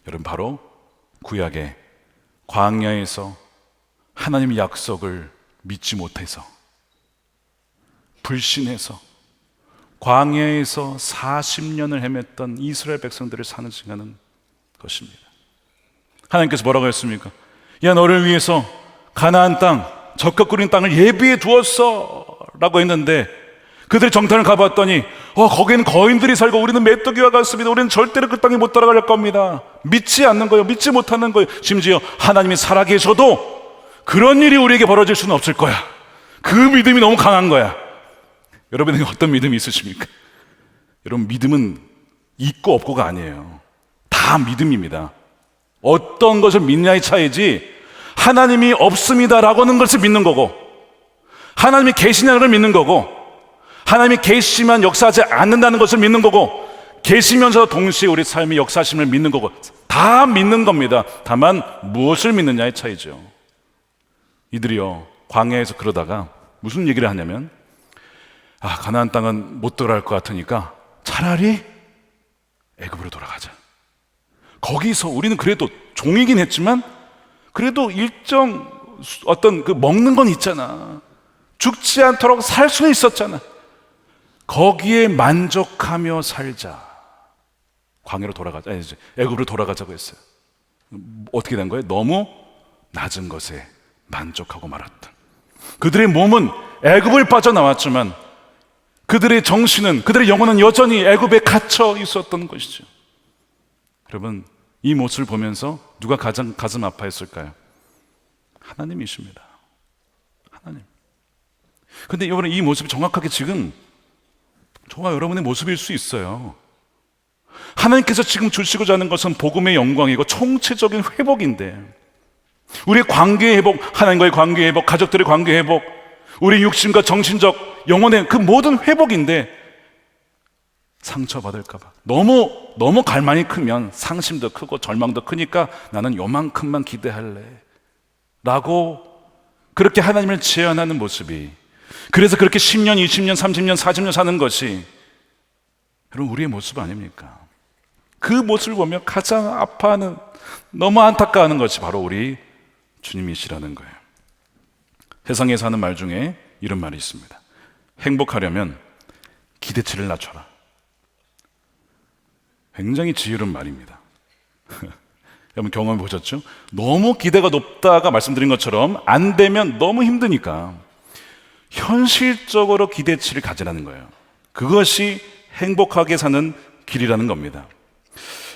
여러분, 바로 구약의 광야에서 하나님의 약속을 믿지 못해서, 불신해서 광야에서 40년을 헤맸던 이스라엘 백성들을 상징하는 것입니다. 하나님께서 뭐라고 했습니까? 야, 너를 위해서 가나안 땅, 적과 꿀린 땅을 예비해 두었어 라고 했는데, 그들이 정탐을 가봤더니 거기에는 거인들이 살고 우리는 메뚜기와 같습니다. 우리는 절대로 그 땅에 못 들어갈 겁니다. 믿지 않는 거예요. 믿지 못하는 거예요. 심지어 하나님이 살아계셔도 그런 일이 우리에게 벌어질 수는 없을 거야. 그 믿음이 너무 강한 거야. 여러분에게 어떤 믿음이 있으십니까? 여러분, 믿음은 있고 없고가 아니에요. 다 믿음입니다. 어떤 것을 믿냐의 차이지, 하나님이 없습니다라고 하는 것을 믿는 거고, 하나님이 계시냐는 걸 믿는 거고, 하나님이 계시만 역사하지 않는다는 것을 믿는 거고, 계시면서 동시에 우리 삶의 역사심을 믿는 거고, 다 믿는 겁니다. 다만 무엇을 믿느냐의 차이죠. 이들이요, 광야에서 그러다가 무슨 얘기를 하냐면, 가나안 땅은 못 들어갈 것 같으니까 차라리 애굽으로 돌아가자. 거기서 우리는 그래도 종이긴 했지만 그래도 일정 어떤 그 먹는 건 있잖아. 죽지 않도록 살 수는 있었잖아. 거기에 만족하며 살자. 광야로 돌아가자. 애굽으로 돌아가자고 했어요. 어떻게 된 거예요? 너무 낮은 것에 만족하고 말았다. 그들의 몸은 애굽을 빠져나왔지만 그들의 정신은, 그들의 영혼은 여전히 애굽에 갇혀 있었던 것이죠. 여러분, 이 모습을 보면서 누가 가장 가슴 아파했을까요? 하나님이십니다. 하나님. 근데 여러분, 이 모습이 정확하게 지금 저와 여러분의 모습일 수 있어요. 하나님께서 지금 주시고자 하는 것은 복음의 영광이고 총체적인 회복인데, 우리의 관계의 회복, 하나님과의 관계의 회복, 가족들의 관계의 회복, 우리 육신과 정신적 영혼의 그 모든 회복인데, 상처받을까 봐 너무 갈망이 크면 상심도 크고 절망도 크니까 나는 요만큼만 기대할래 라고 그렇게 하나님을 제한하는 모습이, 그래서 그렇게 10년, 20년, 30년, 40년 사는 것이 그럼 우리의 모습 아닙니까? 그 모습을 보며 가장 아파하는, 너무 안타까워하는 것이 바로 우리 주님이시라는 거예요. 세상에서 하는 말 중에 이런 말이 있습니다. 행복하려면 기대치를 낮춰라. 굉장히 지혜로운 말입니다. 여러분 경험해 보셨죠? 너무 기대가 높다가 말씀드린 것처럼 안 되면 너무 힘드니까 현실적으로 기대치를 가지라는 거예요. 그것이 행복하게 사는 길이라는 겁니다.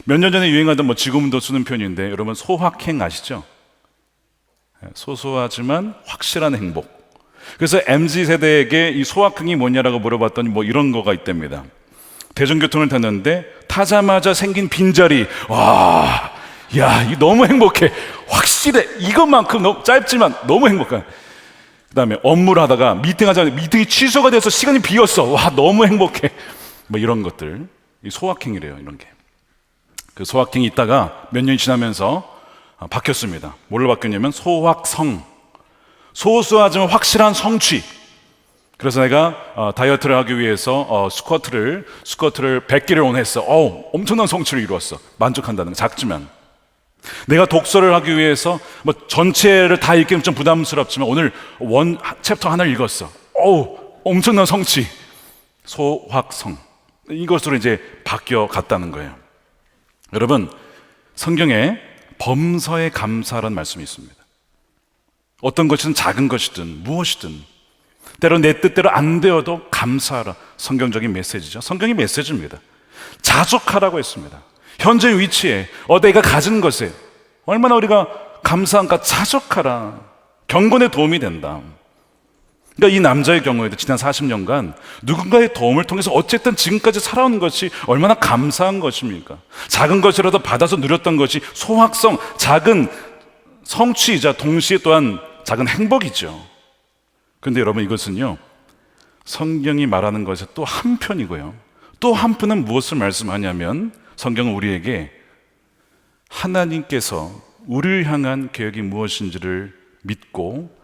몇 년 전에 유행하던 지금도 쓰는 표현인데, 여러분 소확행 아시죠? 소소하지만 확실한 행복. 그래서 MZ세대에게 이 소확행이 뭐냐라고 물어봤더니 이런 거가 있답니다. 대중교통을 탔는데 타자마자 생긴 빈자리, 와, 야, 이거 너무 행복해. 확실해. 이것만큼 너무 짧지만 너무 행복해. 그 다음에 업무를 하다가 미팅하자마자 미팅이 취소가 돼서 시간이 비었어. 와, 너무 행복해. 이런 것들, 이 소확행이래요. 이런 게. 그 소확행이 있다가 몇 년이 지나면서 바뀌었습니다. 뭘로 바뀌었냐면 소확성. 소소하지만 확실한 성취. 그래서 내가 다이어트를 하기 위해서 스쿼트를 100개를 원했어. 엄청난 성취를 이루었어. 만족한다는 거. 작지만 내가 독서를 하기 위해서 전체를 다 읽기는 좀 부담스럽지만 오늘 챕터 하나를 읽었어. 엄청난 성취. 소확성. 이것으로 이제 바뀌어 갔다는 거예요. 여러분, 성경에 범서에 감사라는 말씀이 있습니다. 어떤 것이든 작은 것이든 무엇이든 때로 내 뜻대로 안 되어도 감사하라. 성경적인 메시지죠. 성경의 메시지입니다. 자족하라고 했습니다. 현재 위치에 내가 가진 것에 얼마나 우리가 감사한가. 자족하라. 경건에 도움이 된다. 그러니까 이 남자의 경우에도 지난 40년간 누군가의 도움을 통해서 어쨌든 지금까지 살아온 것이 얼마나 감사한 것입니까? 작은 것이라도 받아서 누렸던 것이 소확성, 작은 성취이자 동시에 또한 작은 행복이죠. 그런데 여러분, 이것은요 성경이 말하는 것의 또 한편이고요, 또 한편은 무엇을 말씀하냐면 성경은 우리에게 하나님께서 우리를 향한 계획이 무엇인지를 믿고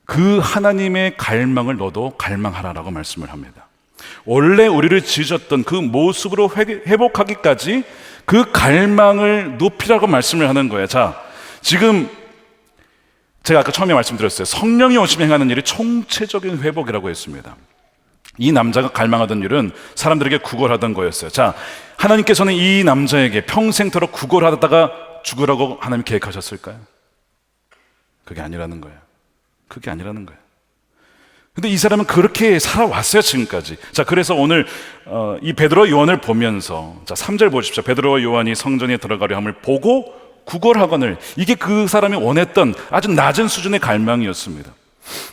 그 하나님의 갈망을 너도 갈망하라라고 말씀을 합니다. 원래 우리를 지으셨던 그 모습으로 회복하기까지 그 갈망을 높이라고 말씀을 하는 거예요. 자, 지금 제가 아까 처음에 말씀드렸어요. 성령이 오시면 행하는 일이 총체적인 회복이라고 했습니다. 이 남자가 갈망하던 일은 사람들에게 구걸하던 거였어요. 자, 하나님께서는 이 남자에게 평생토록 구걸하다가 죽으라고 하나님 계획하셨을까요? 그게 아니라는 거예요. 그게 아니라는 거예요. 근데 이 사람은 그렇게 살아왔어요, 지금까지. 자, 그래서 오늘 이 베드로 요한을 보면서, 자, 3절 보십시오. 베드로와 요한이 성전에 들어가려 함을 보고 구걸하거늘. 이게 그 사람이 원했던 아주 낮은 수준의 갈망이었습니다.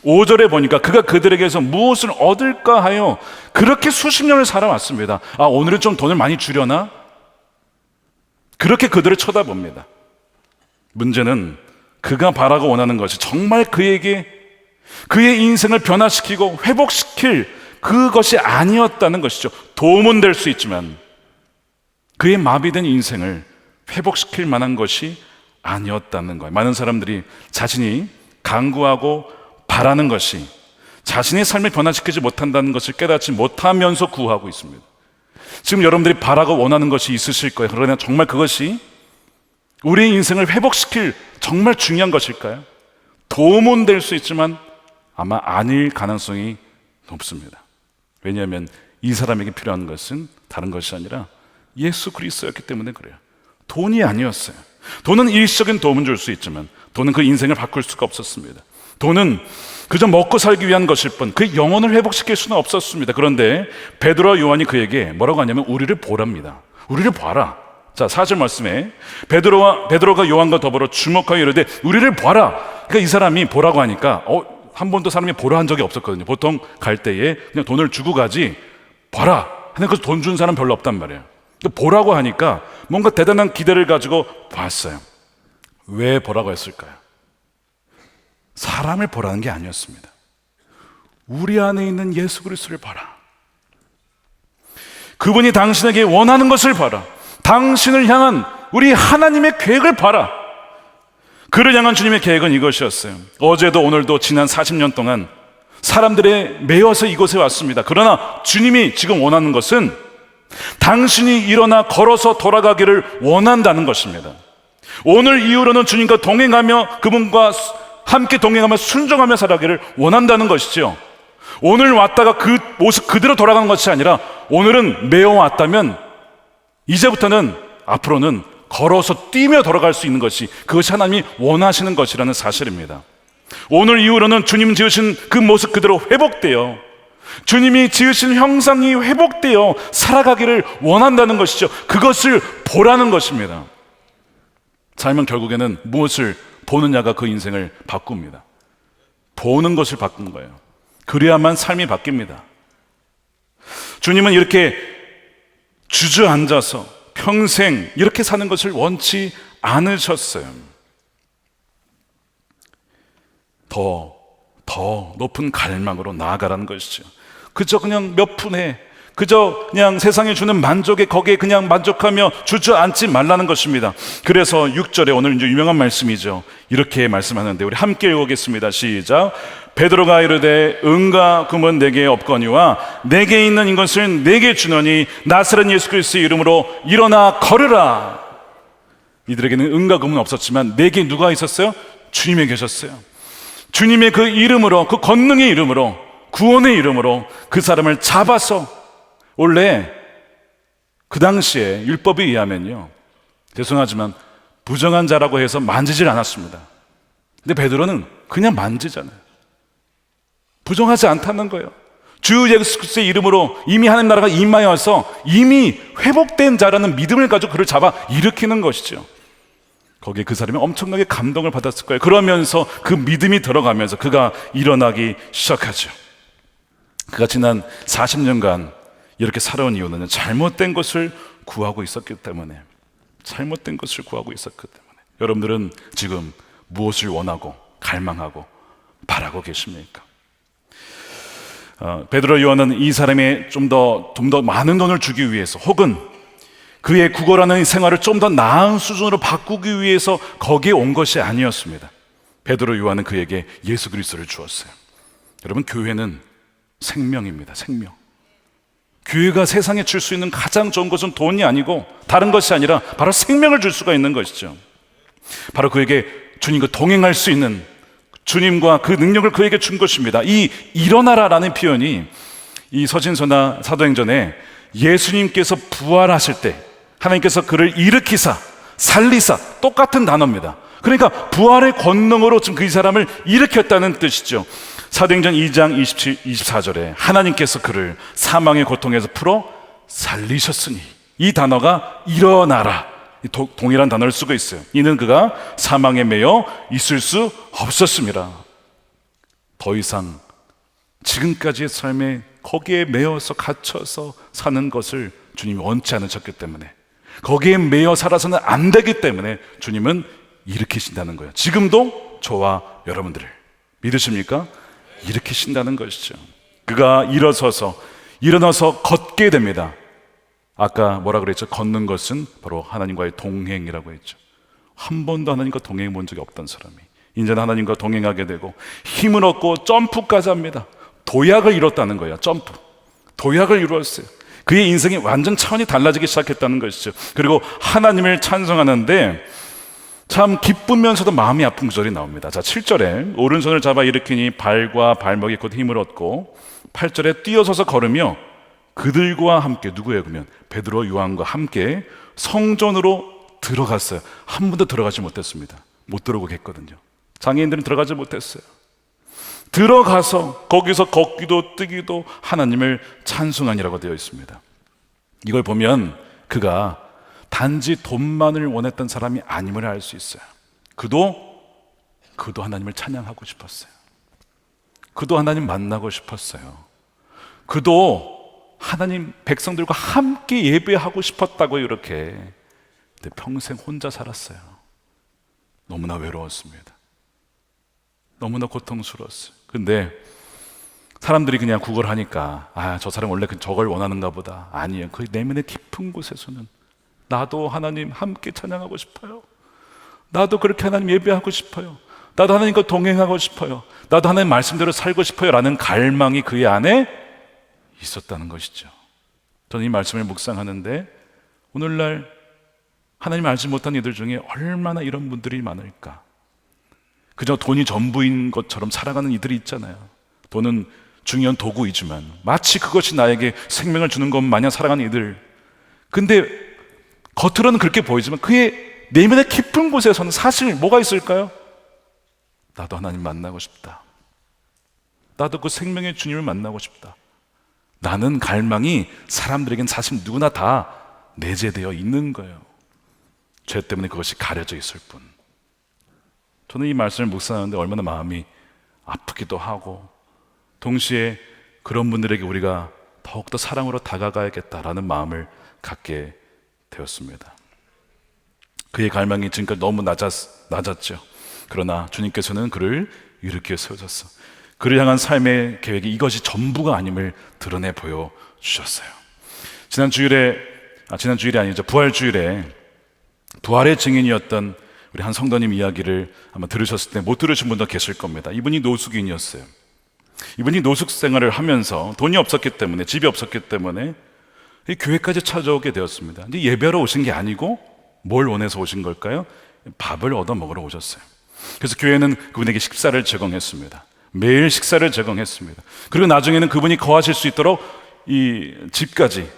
5절에 보니까 그가 그들에게서 무엇을 얻을까 하여 그렇게 수십 년을 살아왔습니다. 오늘은 좀 돈을 많이 주려나? 그렇게 그들을 쳐다봅니다. 문제는 그가 바라고 원하는 것이 정말 그에게 그의 인생을 변화시키고 회복시킬 그것이 아니었다는 것이죠. 도움은 될 수 있지만 그의 마비된 인생을 회복시킬 만한 것이 아니었다는 거예요. 많은 사람들이 자신이 간구하고 바라는 것이 자신의 삶을 변화시키지 못한다는 것을 깨닫지 못하면서 구하고 있습니다. 지금 여러분들이 바라고 원하는 것이 있으실 거예요. 그러나 정말 그것이 우리의 인생을 회복시킬 정말 중요한 것일까요? 도움은 될 수 있지만 아마 아닐 가능성이 높습니다. 왜냐하면 이 사람에게 필요한 것은 다른 것이 아니라 예수 그리스도였기 때문에 그래요. 돈이 아니었어요. 돈은 일시적인 도움은 줄 수 있지만 돈은 그 인생을 바꿀 수가 없었습니다. 돈은 그저 먹고 살기 위한 것일 뿐 그 영혼을 회복시킬 수는 없었습니다. 그런데 베드로와 요한이 그에게 뭐라고 하냐면 우리를 보랍니다. 우리를 봐라. 자, 4절 말씀에 베드로가 요한과 더불어 주목하여 이르되 우리를 봐라. 그러니까 이 사람이 보라고 하니까 한 번도 사람이 보라 한 적이 없었거든요. 보통 갈 때에 그냥 돈을 주고 가지 봐라 하는 그 돈 준 사람 별로 없단 말이에요. 보라고 하니까 뭔가 대단한 기대를 가지고 봤어요. 왜 보라고 했을까요? 사람을 보라는 게 아니었습니다. 우리 안에 있는 예수 그리스도를 봐라. 그분이 당신에게 원하는 것을 봐라. 당신을 향한 우리 하나님의 계획을 봐라. 그를 향한 주님의 계획은 이것이었어요. 어제도 오늘도 지난 40년 동안 사람들에 매여서 이곳에 왔습니다. 그러나 주님이 지금 원하는 것은 당신이 일어나 걸어서 돌아가기를 원한다는 것입니다. 오늘 이후로는 주님과 동행하며 그분과 함께 동행하며 순종하며 살아가기를 원한다는 것이죠. 오늘 왔다가 그 모습 그대로 돌아가는 것이 아니라 오늘은 매어 왔다면 이제부터는 앞으로는 걸어서 뛰며 돌아갈 수 있는 것이, 그것이 하나님이 원하시는 것이라는 사실입니다. 오늘 이후로는 주님 지으신 그 모습 그대로 회복되어 주님이 지으신 형상이 회복되어 살아가기를 원한다는 것이죠. 그것을 보라는 것입니다. 삶은 결국에는 무엇을 보느냐가 그 인생을 바꿉니다. 보는 것을 바꾼 거예요. 그래야만 삶이 바뀝니다. 주님은 이렇게 주저앉아서 평생 이렇게 사는 것을 원치 않으셨어요. 더 높은 갈망으로 나아가라는 것이죠. 그저 그냥 몇 푼에, 그저 그냥 세상에 주는 만족에 거기에 그냥 만족하며 주저앉지 말라는 것입니다. 그래서 6절에 오늘 이제 유명한 말씀이죠. 이렇게 말씀하는데 우리 함께 읽어보겠습니다. 시작. 베드로가 이르되 은과 금은 내게 없거니와 내게 있는 이것을 내게 주노니 나사렛 예수 그리스도의 이름으로 일어나 걸으라. 이들에게는 은과 금은 없었지만 내게 누가 있었어요? 주님이 계셨어요. 주님의 그 이름으로, 그 권능의 이름으로, 구원의 이름으로 그 사람을 잡아서, 원래 그 당시에 율법에 의하면요, 죄송하지만 부정한 자라고 해서 만지질 않았습니다. 근데 베드로는 그냥 만지잖아요. 부정하지 않다는 거예요. 주 예수 그리스도의 이름으로 이미 하나님 나라가 임하여서 이미 회복된 자라는 믿음을 가지고 그를 잡아 일으키는 것이죠. 거기에 그 사람이 엄청나게 감동을 받았을 거예요. 그러면서 그 믿음이 들어가면서 그가 일어나기 시작하죠. 그가 지난 40년간 이렇게 살아온 이유는 잘못된 것을 구하고 있었기 때문에, 잘못된 것을 구하고 있었기 때문에. 여러분들은 지금 무엇을 원하고 갈망하고 바라고 계십니까? 베드로 요한은 이 사람의 좀 더 많은 돈을 주기 위해서, 혹은 그의 구걸하는 생활을 좀 더 나은 수준으로 바꾸기 위해서 거기에 온 것이 아니었습니다. 베드로 요한은 그에게 예수 그리스도를 주었어요. 여러분, 교회는 생명입니다. 생명. 교회가 세상에 줄 수 있는 가장 좋은 것은 돈이 아니고 다른 것이 아니라 바로 생명을 줄 수가 있는 것이죠. 바로 그에게 주님과 동행할 수 있는, 주님과 그 능력을 그에게 준 것입니다. 이 일어나라라는 표현이 이 서신서나 사도행전에 예수님께서 부활하실 때 하나님께서 그를 일으키사 살리사 똑같은 단어입니다. 그러니까 부활의 권능으로 지금 그 사람을 일으켰다는 뜻이죠. 사도행전 2장 27, 24절에 하나님께서 그를 사망의 고통에서 풀어 살리셨으니, 이 단어가 일어나라, 동일한 단어를 쓰고 있어요. 이는 그가 사망에 매여 있을 수 없었습니다. 더 이상 지금까지의 삶에 거기에 매여서 갇혀서 사는 것을 주님이 원치 않으셨기 때문에, 거기에 매여 살아서는 안 되기 때문에 주님은 일으키신다는 거예요. 지금도 저와 여러분들을 믿으십니까? 일으키신다는 것이죠. 그가 일어나서 걷게 됩니다. 아까 뭐라 그랬죠? 걷는 것은 바로 하나님과의 동행이라고 했죠. 한 번도 하나님과 동행해 본 적이 없던 사람이 이제는 하나님과 동행하게 되고 힘을 얻고 점프까지 합니다. 도약을 이뤘다는 거예요. 점프, 도약을 이루었어요. 그의 인생이 완전 차원이 달라지기 시작했다는 것이죠. 그리고 하나님을 찬송하는데 참 기쁘면서도 마음이 아픈 구절이 나옵니다. 자, 7절에 오른손을 잡아 일으키니 발과 발목이 곧 힘을 얻고, 8절에 뛰어서서 걸으며 그들과 함께, 누구예요? 그러면 베드로 요한과 함께 성전으로 들어갔어요. 한 번도 들어가지 못했습니다. 못 들어오게 했거든요. 장애인들은 들어가지 못했어요. 들어가서 거기서 걷기도 뜨기도 하나님을 찬송하니라고 되어 있습니다. 이걸 보면 그가 단지 돈만을 원했던 사람이 아님을 알 수 있어요. 그도 하나님을 찬양하고 싶었어요. 그도 하나님 만나고 싶었어요. 그도 하나님 백성들과 함께 예배하고 싶었다고 이렇게. 근데 평생 혼자 살았어요. 너무나 외로웠습니다. 너무나 고통스러웠어요. 근데 사람들이 그냥 구걸하니까 저 사람 원래 저걸 원하는가 보다. 아니에요. 그 내면의 깊은 곳에서는 나도 하나님 함께 찬양하고 싶어요. 나도 그렇게 하나님 예배하고 싶어요. 나도 하나님과 동행하고 싶어요. 나도 하나님 말씀대로 살고 싶어요 라는 갈망이 그의 안에 있었다는 것이죠. 저는 이 말씀을 묵상하는데 오늘날 하나님 알지 못한 이들 중에 얼마나 이런 분들이 많을까. 그저 돈이 전부인 것처럼 살아가는 이들이 있잖아요. 돈은 중요한 도구이지만 마치 그것이 나에게 생명을 주는 것 마냥 살아가는 이들. 근데 겉으로는 그렇게 보이지만 그의 내면의 깊은 곳에서는 사실 뭐가 있을까요? 나도 하나님 만나고 싶다. 나도 그 생명의 주님을 만나고 싶다. 나는 갈망이 사람들에겐 사실 누구나 다 내재되어 있는 거예요. 죄 때문에 그것이 가려져 있을 뿐. 저는 이 말씀을 묵상하는데 얼마나 마음이 아프기도 하고 동시에 그런 분들에게 우리가 더욱더 사랑으로 다가가야겠다라는 마음을 갖게 되었습니다. 그의 갈망이 지금까지 너무 낮았죠. 그러나 주님께서는 그를 일으켜 세우셨어. 그를 향한 삶의 계획이 이것이 전부가 아님을 드러내 보여주셨어요. 지난 주일이 아니죠. 부활주일에 부활의 증인이었던 우리 한 성도님 이야기를 아마 들으셨을 때 못 들으신 분도 계실 겁니다. 이분이 노숙인이었어요. 이분이 노숙 생활을 하면서 돈이 없었기 때문에, 집이 없었기 때문에 이 교회까지 찾아오게 되었습니다. 근데 예배하러 오신 게 아니고 뭘 원해서 오신 걸까요? 밥을 얻어 먹으러 오셨어요. 그래서 교회는 그분에게 식사를 제공했습니다. 매일 식사를 제공했습니다. 그리고 나중에는 그분이 거하실 수 있도록 이 집까지,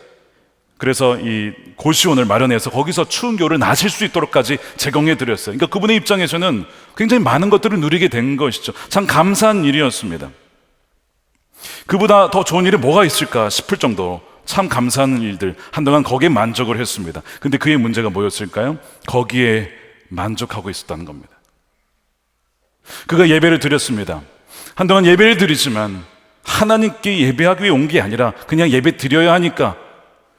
그래서 이 고시원을 마련해서 거기서 추운 겨울을 나실 수 있도록까지 제공해 드렸어요. 그러니까 그분의 입장에서는 굉장히 많은 것들을 누리게 된 것이죠. 참 감사한 일이었습니다. 그보다 더 좋은 일이 뭐가 있을까 싶을 정도로 참 감사한 일들, 한동안 거기에 만족을 했습니다. 근데 그의 문제가 뭐였을까요? 거기에 만족하고 있었다는 겁니다. 그가 예배를 드렸습니다. 한동안 예배를 드리지만 하나님께 예배하기 위해 온 게 아니라 그냥 예배 드려야 하니까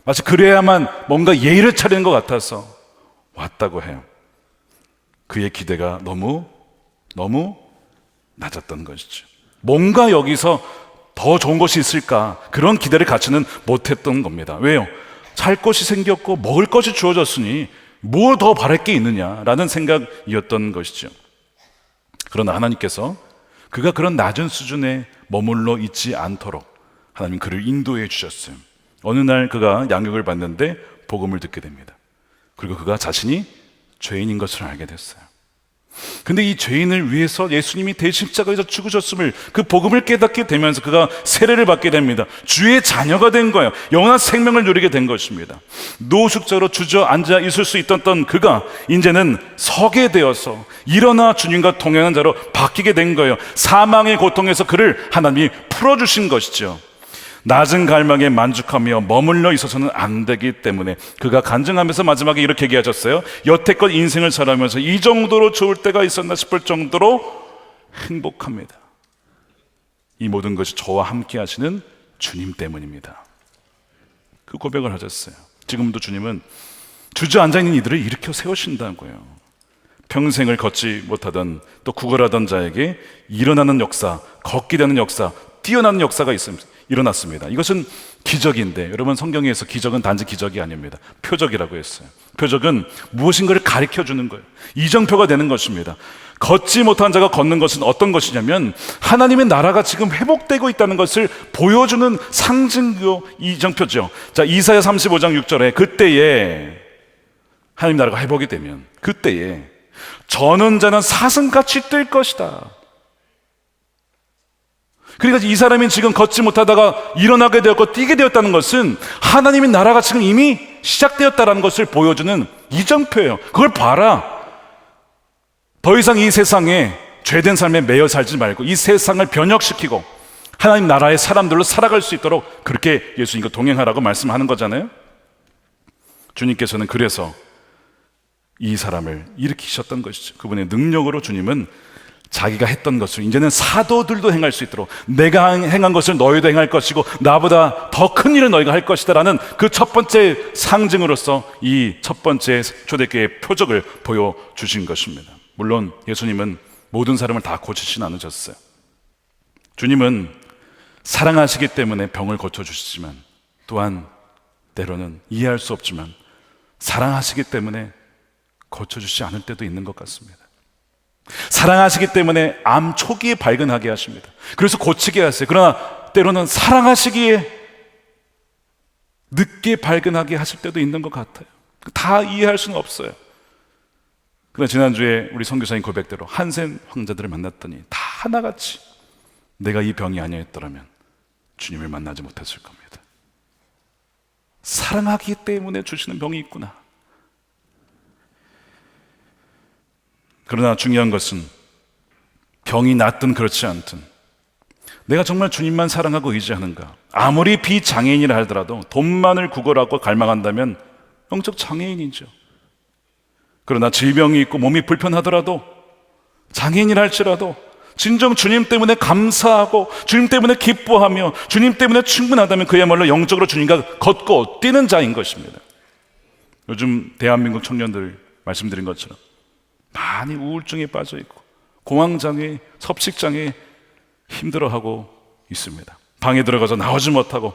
마치 그래야만 뭔가 예의를 차리는 것 같아서 왔다고 해요. 그의 기대가 너무 낮았던 것이죠. 뭔가 여기서 더 좋은 것이 있을까, 그런 기대를 갖지는 못했던 겁니다. 왜요? 살 것이 생겼고 먹을 것이 주어졌으니 뭐 더 바랄 게 있느냐라는 생각이었던 것이죠. 그러나 하나님께서 그가 그런 낮은 수준에 머물러 있지 않도록 하나님 그를 인도해 주셨어요. 어느 날 그가 양육을 받는데 복음을 듣게 됩니다. 그리고 그가 자신이 죄인인 것을 알게 됐어요. 근데 이 죄인을 위해서 예수님이 대십자가에서 죽으셨음을, 그 복음을 깨닫게 되면서 그가 세례를 받게 됩니다. 주의 자녀가 된 거예요. 영원한 생명을 누리게 된 것입니다. 노숙자로 주저앉아 있을 수 있던 그가 이제는 서게 되어서 일어나 주님과 동행하는 자로 바뀌게 된 거예요. 사망의 고통에서 그를 하나님이 풀어주신 것이죠. 낮은 갈망에 만족하며 머물러 있어서는 안 되기 때문에 그가 간증하면서 마지막에 이렇게 얘기하셨어요. 여태껏 인생을 살아가면서 이 정도로 좋을 때가 있었나 싶을 정도로 행복합니다. 이 모든 것이 저와 함께 하시는 주님 때문입니다. 그 고백을 하셨어요. 지금도 주님은 주저앉아 있는 이들을 일으켜 세우신다고요. 평생을 걷지 못하던, 또 구걸하던 자에게 일어나는 역사, 걷게 되는 역사, 뛰어나는 역사가 일어났습니다. 이것은 기적인데, 여러분, 성경에서 기적은 단지 기적이 아닙니다. 표적이라고 했어요. 표적은 무엇인가를 가르쳐 주는 거예요. 이정표가 되는 것입니다. 걷지 못한 자가 걷는 것은 어떤 것이냐면 하나님의 나라가 지금 회복되고 있다는 것을 보여주는 상징교, 이정표죠. 자, 이사야 35장 6절에 그때에 하나님 나라가 회복이 되면 그때에 저는 자는 사슴같이 뛸 것이다. 그러니까 이 사람이 지금 걷지 못하다가 일어나게 되었고 뛰게 되었다는 것은 하나님의 나라가 지금 이미 시작되었다는 것을 보여주는 이정표예요. 그걸 봐라. 더 이상 이 세상에 죄된 삶에 매여 살지 말고 이 세상을 변혁시키고 하나님 나라의 사람들로 살아갈 수 있도록 그렇게 예수님과 동행하라고 말씀하는 거잖아요. 주님께서는 그래서 이 사람을 일으키셨던 것이죠. 그분의 능력으로 주님은 자기가 했던 것을 이제는 사도들도 행할 수 있도록, 내가 행한 것을 너희도 행할 것이고 나보다 더 큰 일을 너희가 할 것이다 라는 그 첫 번째 상징으로서 이 첫 번째 초대교회의 표적을 보여주신 것입니다. 물론 예수님은 모든 사람을 다 고치진 않으셨어요. 주님은 사랑하시기 때문에 병을 고쳐주시지만 또한 때로는 이해할 수 없지만 사랑하시기 때문에 고쳐주시지 않을 때도 있는 것 같습니다. 사랑하시기 때문에 암 초기에 발견하게 하십니다. 그래서 고치게 하세요. 그러나 때로는 사랑하시기에 늦게 발견하게 하실 때도 있는 것 같아요. 다 이해할 수는 없어요. 그러나 지난주에 우리 선교사님 고백대로 한센 황자들을 만났더니 다 하나같이 내가 이 병이 아니었더라면 주님을 만나지 못했을 겁니다. 사랑하기 때문에 주시는 병이 있구나. 그러나 중요한 것은 병이 낫든 그렇지 않든 내가 정말 주님만 사랑하고 의지하는가. 아무리 비장애인이라 하더라도 돈만을 구걸하고 갈망한다면 영적 장애인이죠. 그러나 질병이 있고 몸이 불편하더라도, 장애인이라 할지라도 진정 주님 때문에 감사하고 주님 때문에 기뻐하며 주님 때문에 충분하다면 그야말로 영적으로 주님과 걷고 뛰는 자인 것입니다. 요즘 대한민국 청년들 말씀드린 것처럼 많이 우울증에 빠져 있고 공황장애, 섭식장애 힘들어하고 있습니다. 방에 들어가서 나오지 못하고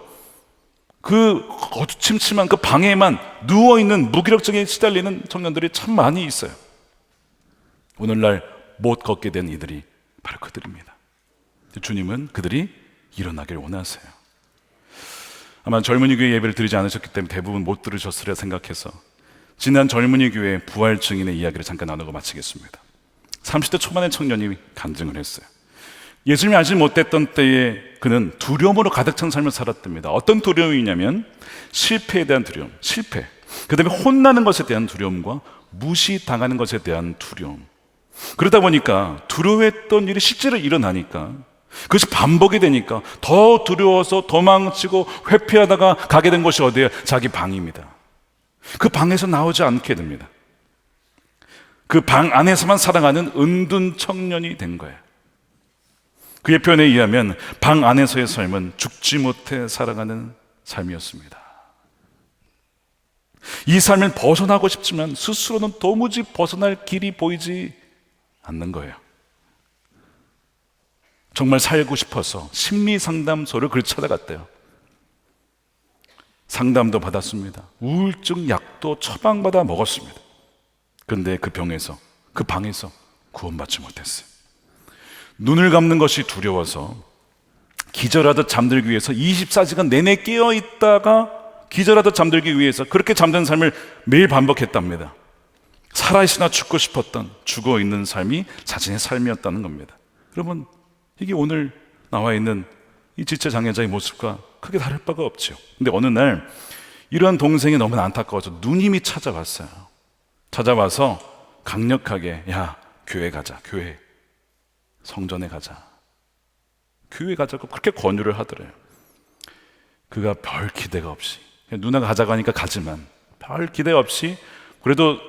그 어두침침한 그 방에만 누워있는 무기력증에 시달리는 청년들이 참 많이 있어요. 오늘날 못 걷게 된 이들이 바로 그들입니다. 주님은 그들이 일어나길 원하세요. 아마 젊은이 교회 예배를 드리지 않으셨기 때문에 대부분 못 들으셨으리라 생각해서 지난 젊은이 교회 부활 증인의 이야기를 잠깐 나누고 마치겠습니다. 30대 초반의 청년이 간증을 했어요. 예수님이 알지 못했던 때에 그는 두려움으로 가득 찬 삶을 살았답니다. 어떤 두려움이냐면 실패에 대한 두려움, 실패, 그 다음에 혼나는 것에 대한 두려움과 무시당하는 것에 대한 두려움. 그러다 보니까 두려워했던 일이 실제로 일어나니까 그것이 반복이 되니까 더 두려워서 도망치고 회피하다가 가게 된 곳이 어디예요? 자기 방입니다. 그 방에서 나오지 않게 됩니다. 그 방 안에서만 살아가는 은둔 청년이 된 거예요. 그의 표현에 의하면 방 안에서의 삶은 죽지 못해 살아가는 삶이었습니다. 이 삶을 벗어나고 싶지만 스스로는 도무지 벗어날 길이 보이지 않는 거예요. 정말 살고 싶어서 심리상담소를 그를 찾아갔대요. 상담도 받았습니다. 우울증 약도 처방받아 먹었습니다. 그런데 그 병에서, 그 방에서 구원받지 못했어요. 눈을 감는 것이 두려워서 기절하듯 잠들기 위해서 24시간 내내 깨어있다가 기절하듯 잠들기 위해서 그렇게 잠든 삶을 매일 반복했답니다. 살아있으나 죽고 싶었던, 죽어있는 삶이 자신의 삶이었다는 겁니다. 여러분, 이게 오늘 나와 있는 이 지체장애자의 모습과 크게 다를 바가 없죠. 근데 어느 날 이러한 동생이 너무 안타까워서 누님이 찾아왔어요. 찾아와서 강력하게, 야, 교회 가자, 교회, 성전에 가자, 교회 가자고 그렇게 권유를 하더래요. 그가 별 기대가 없이, 누나가 가자고 하니까 가지만 별 기대 없이, 그래도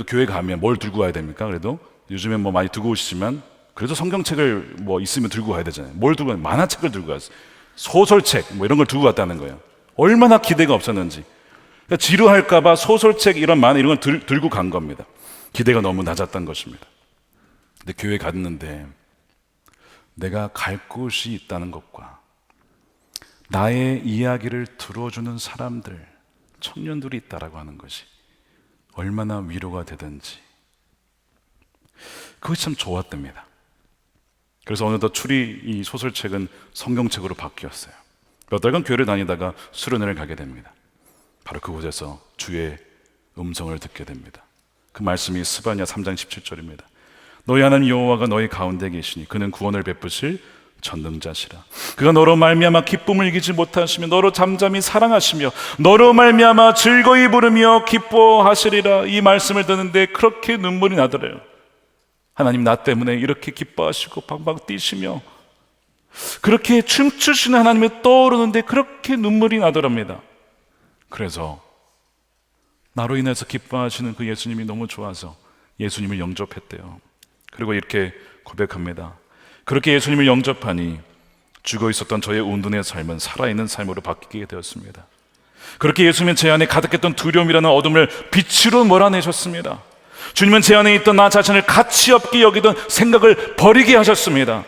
교회 가면 뭘 들고 와야 됩니까? 그래도 요즘엔 뭐 많이 들고 오시지만 그래도 성경책을 뭐 있으면 들고 와야 되잖아요. 뭘 들고 와요? 만화책을 들고 왔어요. 소설책 뭐 이런 걸 들고 왔다는 거예요. 얼마나 기대가 없었는지. 그러니까 지루할까봐 소설책 이런 만화 이런 걸 들고 간 겁니다. 기대가 너무 낮았던 것입니다. 근데 교회 갔는데 내가 갈 곳이 있다는 것과 나의 이야기를 들어주는 사람들, 청년들이 있다라고 하는 것이 얼마나 위로가 되든지 그것이 참 좋았답니다. 그래서 어느덧 이 소설책은 성경책으로 바뀌었어요. 몇 달간 교회를 다니다가 수련회를 가게 됩니다. 바로 그곳에서 주의 음성을 듣게 됩니다. 그 말씀이 스바냐 3장 17절입니다. 너희 하나님 여호와가 너희 가운데 계시니 그는 구원을 베푸실 전능자시라. 그가 너로 말미암아 기쁨을 이기지 못하시며 너로 잠잠히 사랑하시며 너로 말미암아 즐거이 부르며 기뻐하시리라. 이 말씀을 듣는데 그렇게 눈물이 나더래요. 하나님 나 때문에 이렇게 기뻐하시고 방방 뛰시며 그렇게 춤추시는 하나님이 떠오르는데 그렇게 눈물이 나더랍니다. 그래서 나로 인해서 기뻐하시는 그 예수님이 너무 좋아서 예수님을 영접했대요. 그리고 이렇게 고백합니다. 그렇게 예수님을 영접하니 죽어 있었던 저의 온돈의 삶은 살아있는 삶으로 바뀌게 되었습니다. 그렇게 예수님은 제 안에 가득했던 두려움이라는 어둠을 빛으로 몰아내셨습니다. 주님은 제 안에 있던 나 자신을 가치 없게 여기던 생각을 버리게 하셨습니다.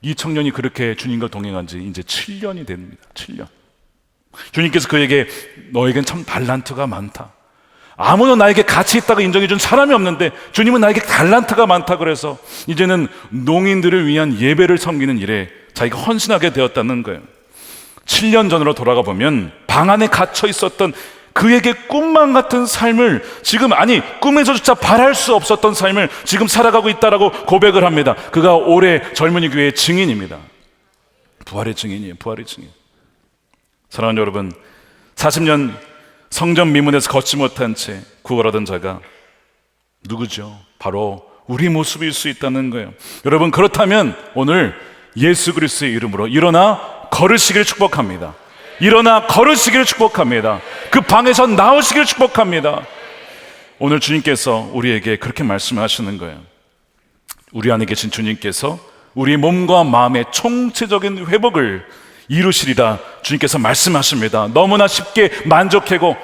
이 청년이 그렇게 주님과 동행한 지 이제 7년이 됩니다. 7년. 주님께서 그에게 너에겐 참 달란트가 많다. 아무도 나에게 가치 있다고 인정해준 사람이 없는데 주님은 나에게 달란트가 많다 그래서 이제는 농인들을 위한 예배를 섬기는 일에 자기가 헌신하게 되었다는 거예요. 7년 전으로 돌아가 보면 방 안에 갇혀 있었던 그에게 꿈만 같은 삶을 지금, 아니 꿈에서조차 바랄 수 없었던 삶을 지금 살아가고 있다라고 고백을 합니다. 그가 올해 젊은이 교회의 증인입니다. 부활의 증인이에요. 부활의 증인. 사랑하는 여러분, 40년 성전 미문에서 걷지 못한 채 구걸하던 자가 누구죠? 바로 우리 모습일 수 있다는 거예요. 여러분, 그렇다면 오늘 예수 그리스도의 이름으로 일어나 걸으시기를 축복합니다. 일어나 걸으시기를 축복합니다. 그 방에서 나오시기를 축복합니다. 오늘 주님께서 우리에게 그렇게 말씀하시는 거예요. 우리 안에 계신 주님께서 우리 몸과 마음의 총체적인 회복을 이루시리라 주님께서 말씀하십니다. 너무나 쉽게 만족하고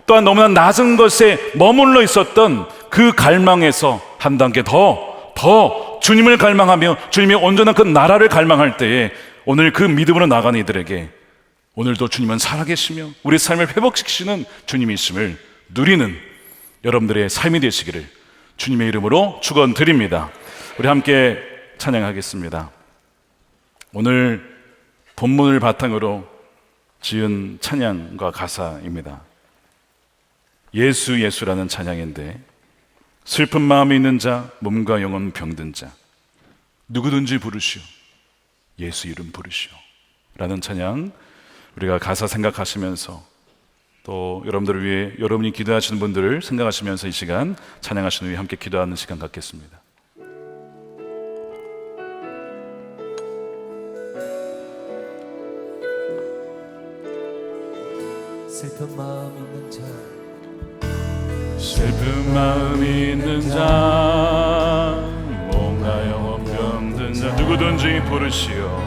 또한 너무나 낮은 것에 머물러 있었던 그 갈망에서 한 단계 더 주님을 갈망하며 주님의 온전한 그 나라를 갈망할 때에 오늘 그 믿음으로 나가는 이들에게 오늘도 주님은 살아계시며 우리 삶을 회복시키시는 주님이심을 누리는 여러분들의 삶이 되시기를 주님의 이름으로 축원드립니다. 우리 함께 찬양하겠습니다. 오늘 본문을 바탕으로 지은 찬양과 가사입니다. 예수 예수라는 찬양인데, 슬픈 마음이 있는 자, 몸과 영혼 병든 자 누구든지 부르시오, 예수 이름 부르시오 라는 찬양, 우리가 가사 생각하시면서 또 여러분들을 위해 여러분이 기도하시는 분들을 생각하시면서 이 시간 찬양하시는 후에 함께 기도하는 시간 갖겠습니다. 슬픈 마음 있는 자, 슬픈 마음 있는 자, 몸과 영혼 병든 자 누구든지 부르시오,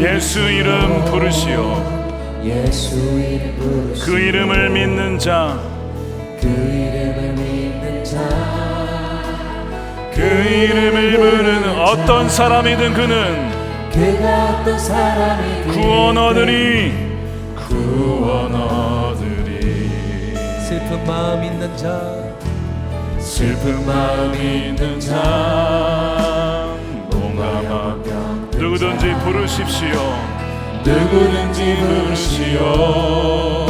예수 이름 부르시오, 예수 이름 부르시오. 그 이름을 믿는 자, 그 이름을 믿는 자, 그 이름을 부르는 어떤 사람이든 그는 그가 어떤 사람이든 구원 얻으리, 구원 얻으리. 슬픈 마음 있는 자, 슬픈 마음 있는 자, 몸과 마음 누구든지 부르십시오, 누구든지 부르시오,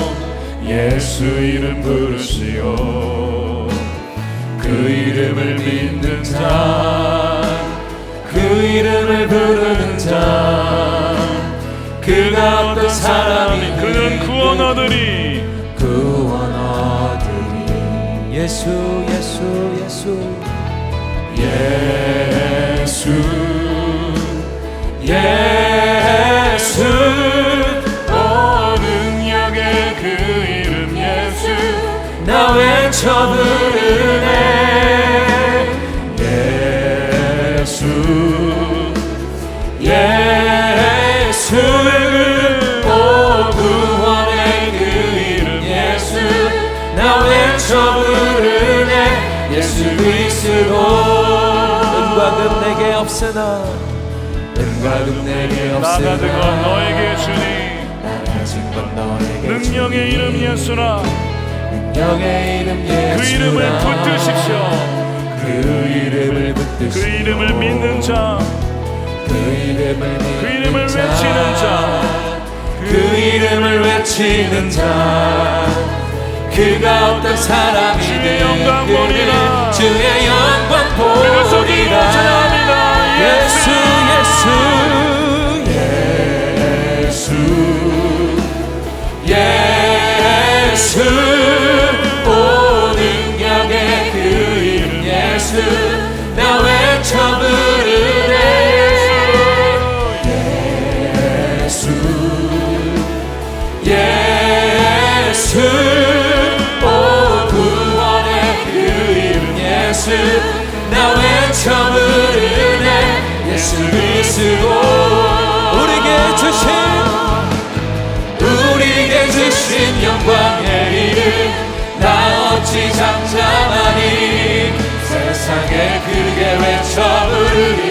예수 이름 부르시오, 그 이름을 믿는 자, 그 이름을 부르는 자, 그가 어떤 사람이 그는 구원 얻으리, 구원 얻으리. 예수 예수 예수 예수 예수 오 능력의 그 이름 예수 나 외쳐 부르네. 예수 예수의 그 오 구원의 그 이름 예수 나 외쳐 부르네. 예수 그리스도. 은과 금 내게 없으나, 은과 금 내게 나 없으나, 가진 건 너에게 주니, 나 가진 건 너에게 능력의 이름 예수라, 능력의 이름 예수라. 그 이름을 붙드십시오, 그 이름을 붙드시오. 그 이름을 믿는 자, 그 이름을 그 이름을 외치는 자, 그 이름을 외치는 자, 그가 어떤 사람이든 주의 영광 보리라, 주의 영광 우리가 소리로 보리라. 찬양합니다. 예수 예수 예수 오 능력의 그 이름 예수 나 외쳐 부르네. 예수 예수 오 구원의 그 이름 예수 나 외쳐 부르네. 예수 그리스도. 우리에게 주신 영광의 이름 나 어찌 잠잠하니. 세상에 크게 외쳐 부르리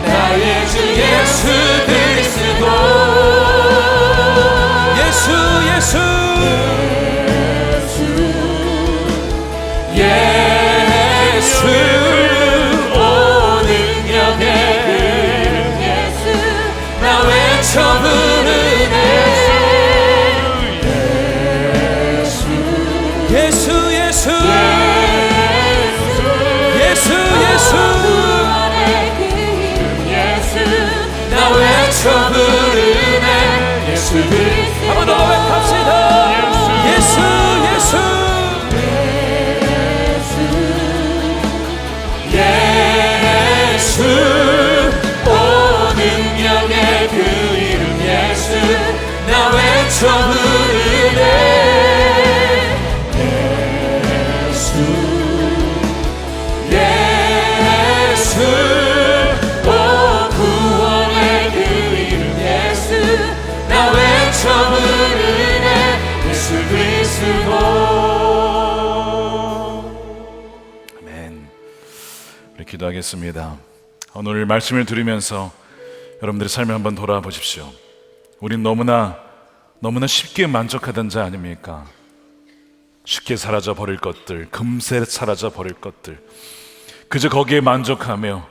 나의 주 예수 그리스도. 예수 예수 예수 오 능력의 그 이름 예수 나 외쳐 부르네. 기도하겠습니다. 오늘 말씀을 들으면서 여러분들의 삶을 한번 돌아보십시오. 우린 너무나 쉽게 만족하던 자 아닙니까? 쉽게 사라져 버릴 것들, 금세 사라져 버릴 것들, 그저 거기에 만족하며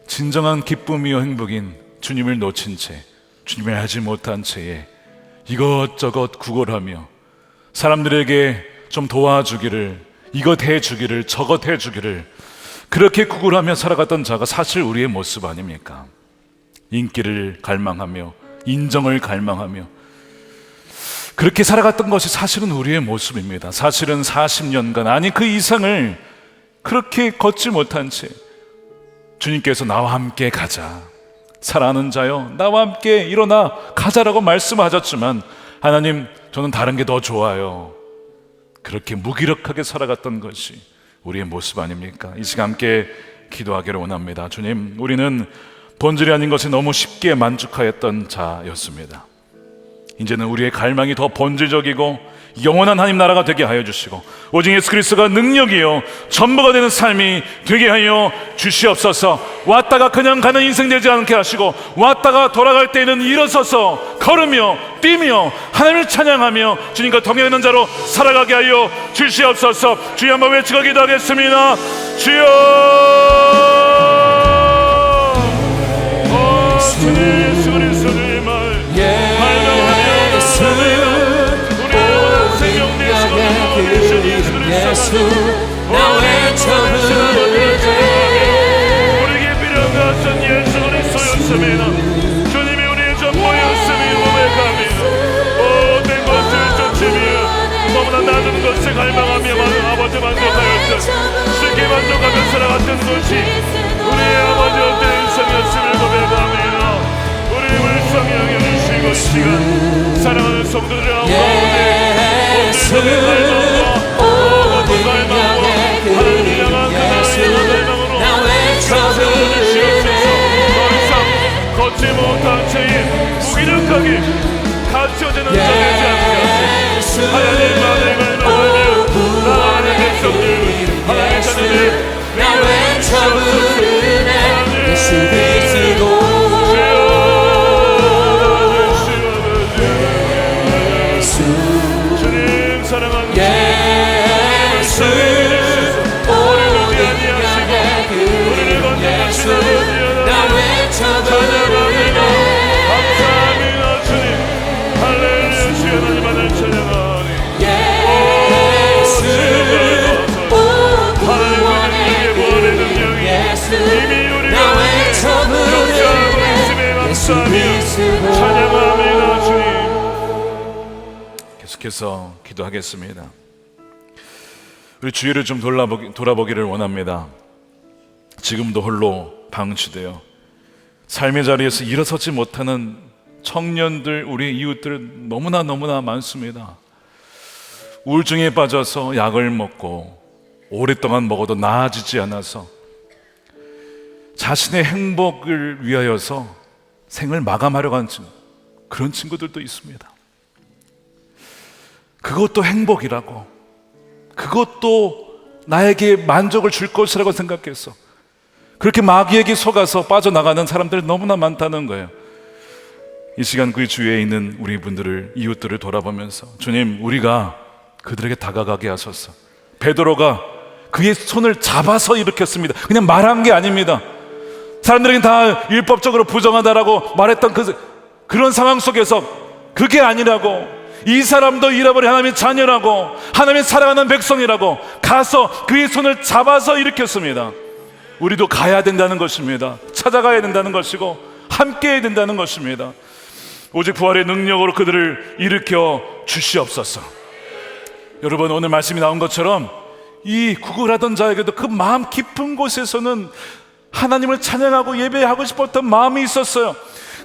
진정한 기쁨이요 행복인 주님을 놓친 채, 주님을 알지 못한 채에 이것저것 구걸하며 사람들에게 좀 도와주기를, 이것 해주기를, 저것 해주기를, 그렇게 구걸하며 살아갔던 자가 사실 우리의 모습 아닙니까? 인기를 갈망하며 인정을 갈망하며 그렇게 살아갔던 것이 사실은 우리의 모습입니다. 사실은 40년간, 아니 그 이상을 그렇게 걷지 못한 채 주님께서 나와 함께 가자, 사랑하는 자여 나와 함께 일어나 가자라고 말씀하셨지만, 하나님 저는 다른 게 더 좋아요, 그렇게 무기력하게 살아갔던 것이 우리의 모습 아닙니까? 이 시간 함께 기도하기를 원합니다. 주님, 우리는 본질이 아닌 것에 너무 쉽게 만족하였던 자였습니다. 이제는 우리의 갈망이 더 본질적이고 영원한 하나님 나라가 되게 하여 주시고, 오직 예수 그리스도가 능력이요 전부가 되는 삶이 되게 하여 주시옵소서. 왔다가 그냥 가는 인생 되지 않게 하시고, 왔다가 돌아갈 때에는 일어서서 걸으며 뛰며 하나님을 찬양하며 주님과 동행하는 자로 살아가게 하여 주시옵소서. 주여 한번 외치고 기도하겠습니다. 주여, 주님 예수 그리스도님을 예수 나 외쳐 부르되 우리에게 필요한 것은 예수 그리스도였습니다. 주님이 우리의 전부였음이 고백합니다. 모든 것을 쫓으며 너무나 낮은 것을 갈망하며 아버지 만족하였던, 쉽게 만족하며 살아갔던 것이 우리의 아버지의 인생이었음을 고백합니다. 우리의 불쌍히 여겨주시고 이 시간 사랑하는 성도들의 가운데 오늘 갈망과 하나님을 향한 그날의 갈망으로 세워주시옵소서. 더 이상 걷지 못한 채에 무기력하게 갇혀지는 자 되지 않게 하시고, 하나님만을 갈망하며 나아가는 백성들, 하나님의 자녀들 나 외쳐 부르네 예수 그리스도 주님 사랑합니다. 예수 오늘 우리를 건져주시는 나 외쳐 부르네 감사합니다. 주님 할렐루야. 주여 하나님만을 찬양하니 예수 하나님의 구원의 능력이 이미 우리 가운데 역사하고 있음에 감사하며 찬양합니다. 주님, 계속해서 기도하겠습니다. 우리 주위를 좀 돌아보기를 원합니다. 지금도 홀로 방치되어 삶의 자리에서 일어서지 못하는 청년들, 우리 이웃들 너무나 많습니다. 우울증에 빠져서 약을 먹고 오랫동안 먹어도 나아지지 않아서 자신의 행복을 위하여서 생을 마감하려고 하는 그런 친구들도 있습니다. 그것도 행복이라고, 그것도 나에게 만족을 줄 것이라고 생각해서 그렇게 마귀에게 속아서 빠져나가는 사람들이 너무나 많다는 거예요. 이 시간 그 주위에 있는 우리 분들을, 이웃들을 돌아보면서 주님, 우리가 그들에게 다가가게 하소서. 베드로가 그의 손을 잡아서 일으켰습니다. 그냥 말한 게 아닙니다. 사람들에게 다 율법적으로 부정하다라고 말했던 그런 상황 속에서 그게 아니라고, 이 사람도 잃어버린 하나님의 자녀라고, 하나님의 사랑하는 백성이라고 가서 그의 손을 잡아서 일으켰습니다. 우리도 가야 된다는 것입니다. 찾아가야 된다는 것이고 함께 해야 된다는 것입니다. 오직 부활의 능력으로 그들을 일으켜 주시옵소서. 여러분, 오늘 말씀이 나온 것처럼 이 구걸하던 자에게도 그 마음 깊은 곳에서는 하나님을 찬양하고 예배하고 싶었던 마음이 있었어요.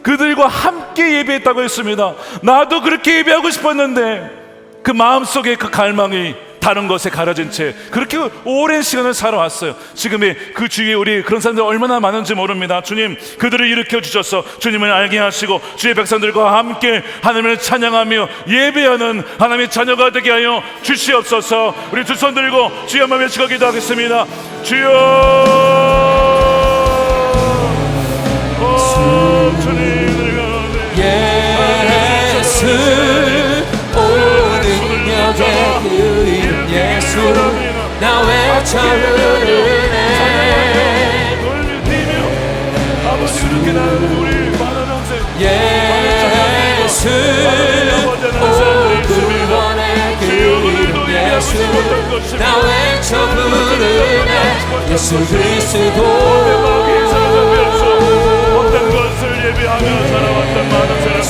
그들과 함께 예배했다고 했습니다. 나도 그렇게 예배하고 싶었는데 그 마음속에 그 갈망이 다른 것에 가려진 채 그렇게 오랜 시간을 살아왔어요. 지금의 그 주위에 우리 그런 사람들 얼마나 많은지 모릅니다. 주님, 그들을 일으켜 주셔서 주님을 알게 하시고 주의 백성들과 함께 하나님을 찬양하며 예배하는 하나님의 자녀가 되게 하여 주시옵소서. 우리 두 손 들고 주여 한번 외치고 기도하겠습니다. 주여, 나 외쳐 부르네 널 믿으며 아버지 이렇게 나는 우리 많은 형제 예수 구원의 그 이름 예수 나 외쳐 부르네 예수 그리스도 어떤 것을 예비하며 살아왔던 많은 사람들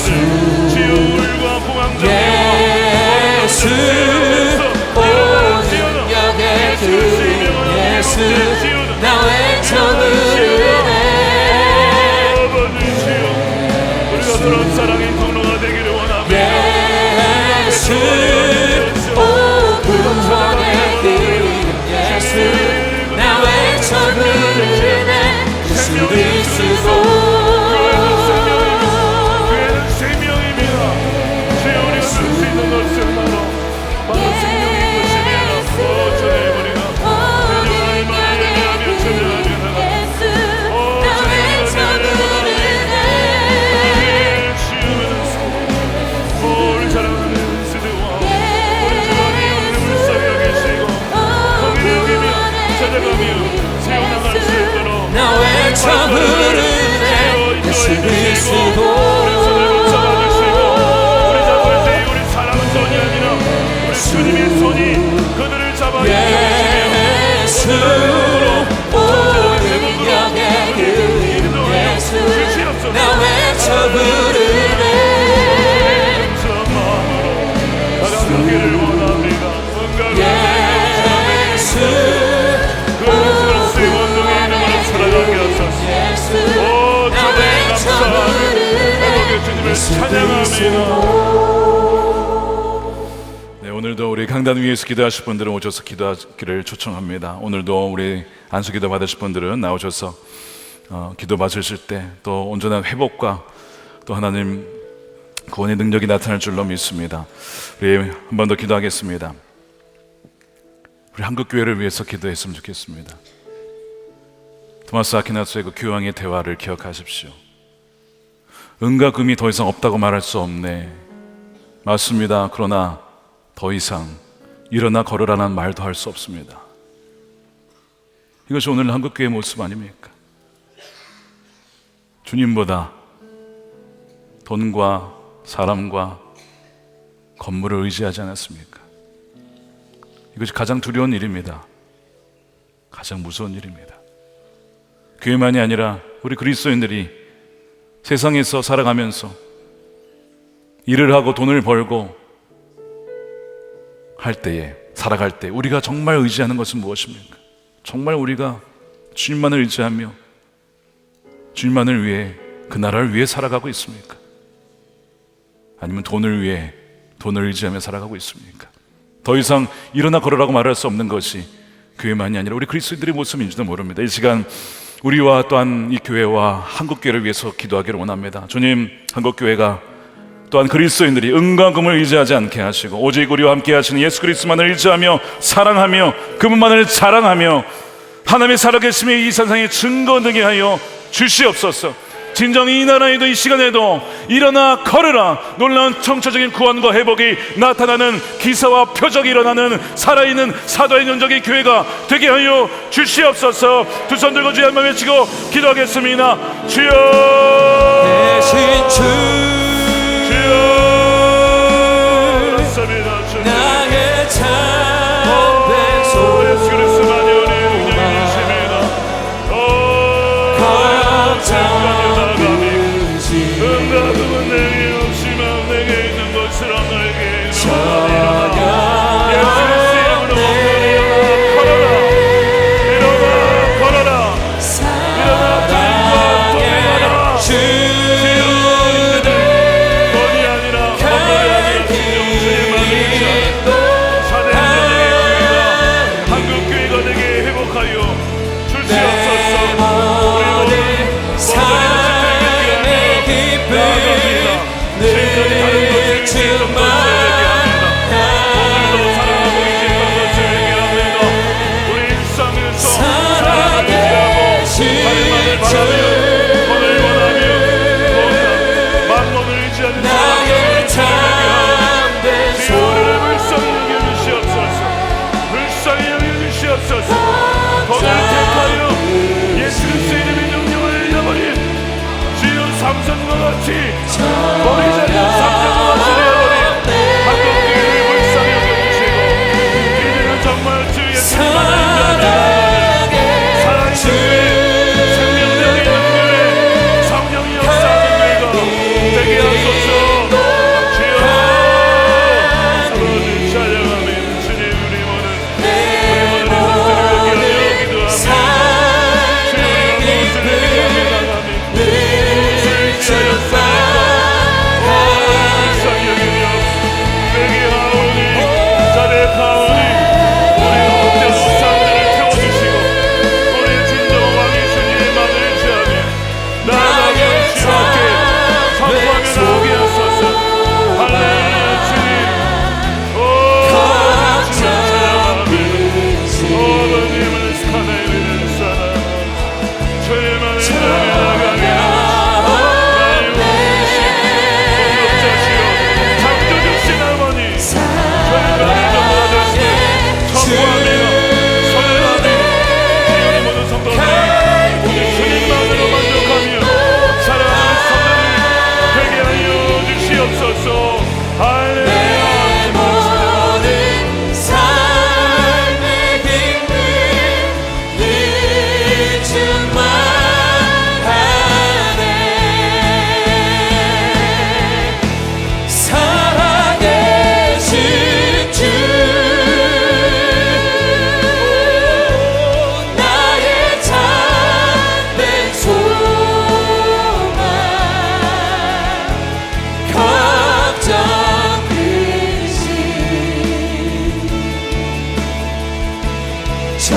주여 우리가 공황정리와 예수 온 능력의 그 이름 예수 나 외쳐 부르네 우리가 그런 사랑의 통로가 되기를 원하며 예수 오 구원의 그 이름 예수 나 외쳐 부르네 예수 그리스도 교회는 생명입니다. 주여 우리가 쓸 수 있는 것은 바로 생명인 것입니다. 주님 우리가 하나님을 예배하며 찬양하며 우리 사랑하는 스데와 우리 주님이 우리를 불쌍히 여기시고 거기를 여기며 찾아가며 세워나갈 수 있도록 나 외쳐 부르네 예수 그리스도 우리 손을 붙잡아주시고 우리 잡을 때 우리 사랑은 손이 아니라 우리 주님의 손이 그들을 잡아주시며 예수 오 능력의 그 이름 예수 나 외쳐 부르네 나가기를 원합니다. 예수 그 그리스도의 원동의 이름으로 살아가게 하소서. 오 나 외쳐 부르네 회복의 주님을 찬양합니다. 네, 오늘도 우리 강단 위에서 기도하실 분들은 오셔서 기도하기를 초청합니다. 오늘도 우리 안수기도 받으실 분들은 나오셔서 기도 받으실 때 또 온전한 회복과 또 하나님 구원의 능력이 나타날 줄로 믿습니다. 우리 한 번 더 기도하겠습니다. 우리 한국교회를 위해서 기도했으면 좋겠습니다. 토마스 아퀴나스의 그 교황의 대화를 기억하십시오. 은과 금이 더 이상 없다고 말할 수 없네. 맞습니다. 그러나 더 이상 일어나 걸으라는 말도 할 수 없습니다. 이것이 오늘 한국교회의 모습 아닙니까? 주님보다 돈과 사람과 건물을 의지하지 않았습니까? 이것이 가장 두려운 일입니다. 가장 무서운 일입니다. 교회만이 아니라 우리 그리스도인들이 세상에서 살아가면서 일을 하고 돈을 벌고 할 때에 살아갈 때 우리가 정말 의지하는 것은 무엇입니까? 정말 우리가 주님만을 의지하며 주님만을 위해 그 나라를 위해 살아가고 있습니까? 아니면 돈을 위해 돈을 의지하며 살아가고 있습니까? 더 이상 일어나 걸으라고 말할 수 없는 것이 교회만이 아니라 우리 그리스도인들의 모습인지도 모릅니다. 이 시간 우리와 또한 이 교회와 한국교회를 위해서 기도하기를 원합니다. 주님, 한국교회가 또한 그리스도인들이 은과 금을 의지하지 않게 하시고 오직 우리와 함께 하시는 예수 그리스도만을 의지하며 사랑하며 그분만을 자랑하며 하나님의 살아계심의 이 세상에 증거 되게 하여 주시옵소서. 진정 이 나라에도 이 시간에도 일어나 걸으라 놀라운 청초적인 구원과 회복이 나타나는 기사와 표적이 일어나는 살아있는 사도의 연적의 교회가 되게 하여 주시옵소서. 두 손 들고 주의 한번 외치고 기도하겠습니다. 주여 대신 주 주여 나의 참된 소망 예수 그리스도만이 우리의 능력이십니다. 응답은 내게 없지만 내게 있는 것처럼 너에게 일어나리라. 예수 그리스도의 이름으로 걸어라. 일어나 걸어라. 일어나 땅과 동행하라. 돈이 아니라 건물이 아니라 진정주의만을 의지하는 사대행전의 교회가 한국교회가 되게 회복하여 주시옵소서.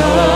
찬양하리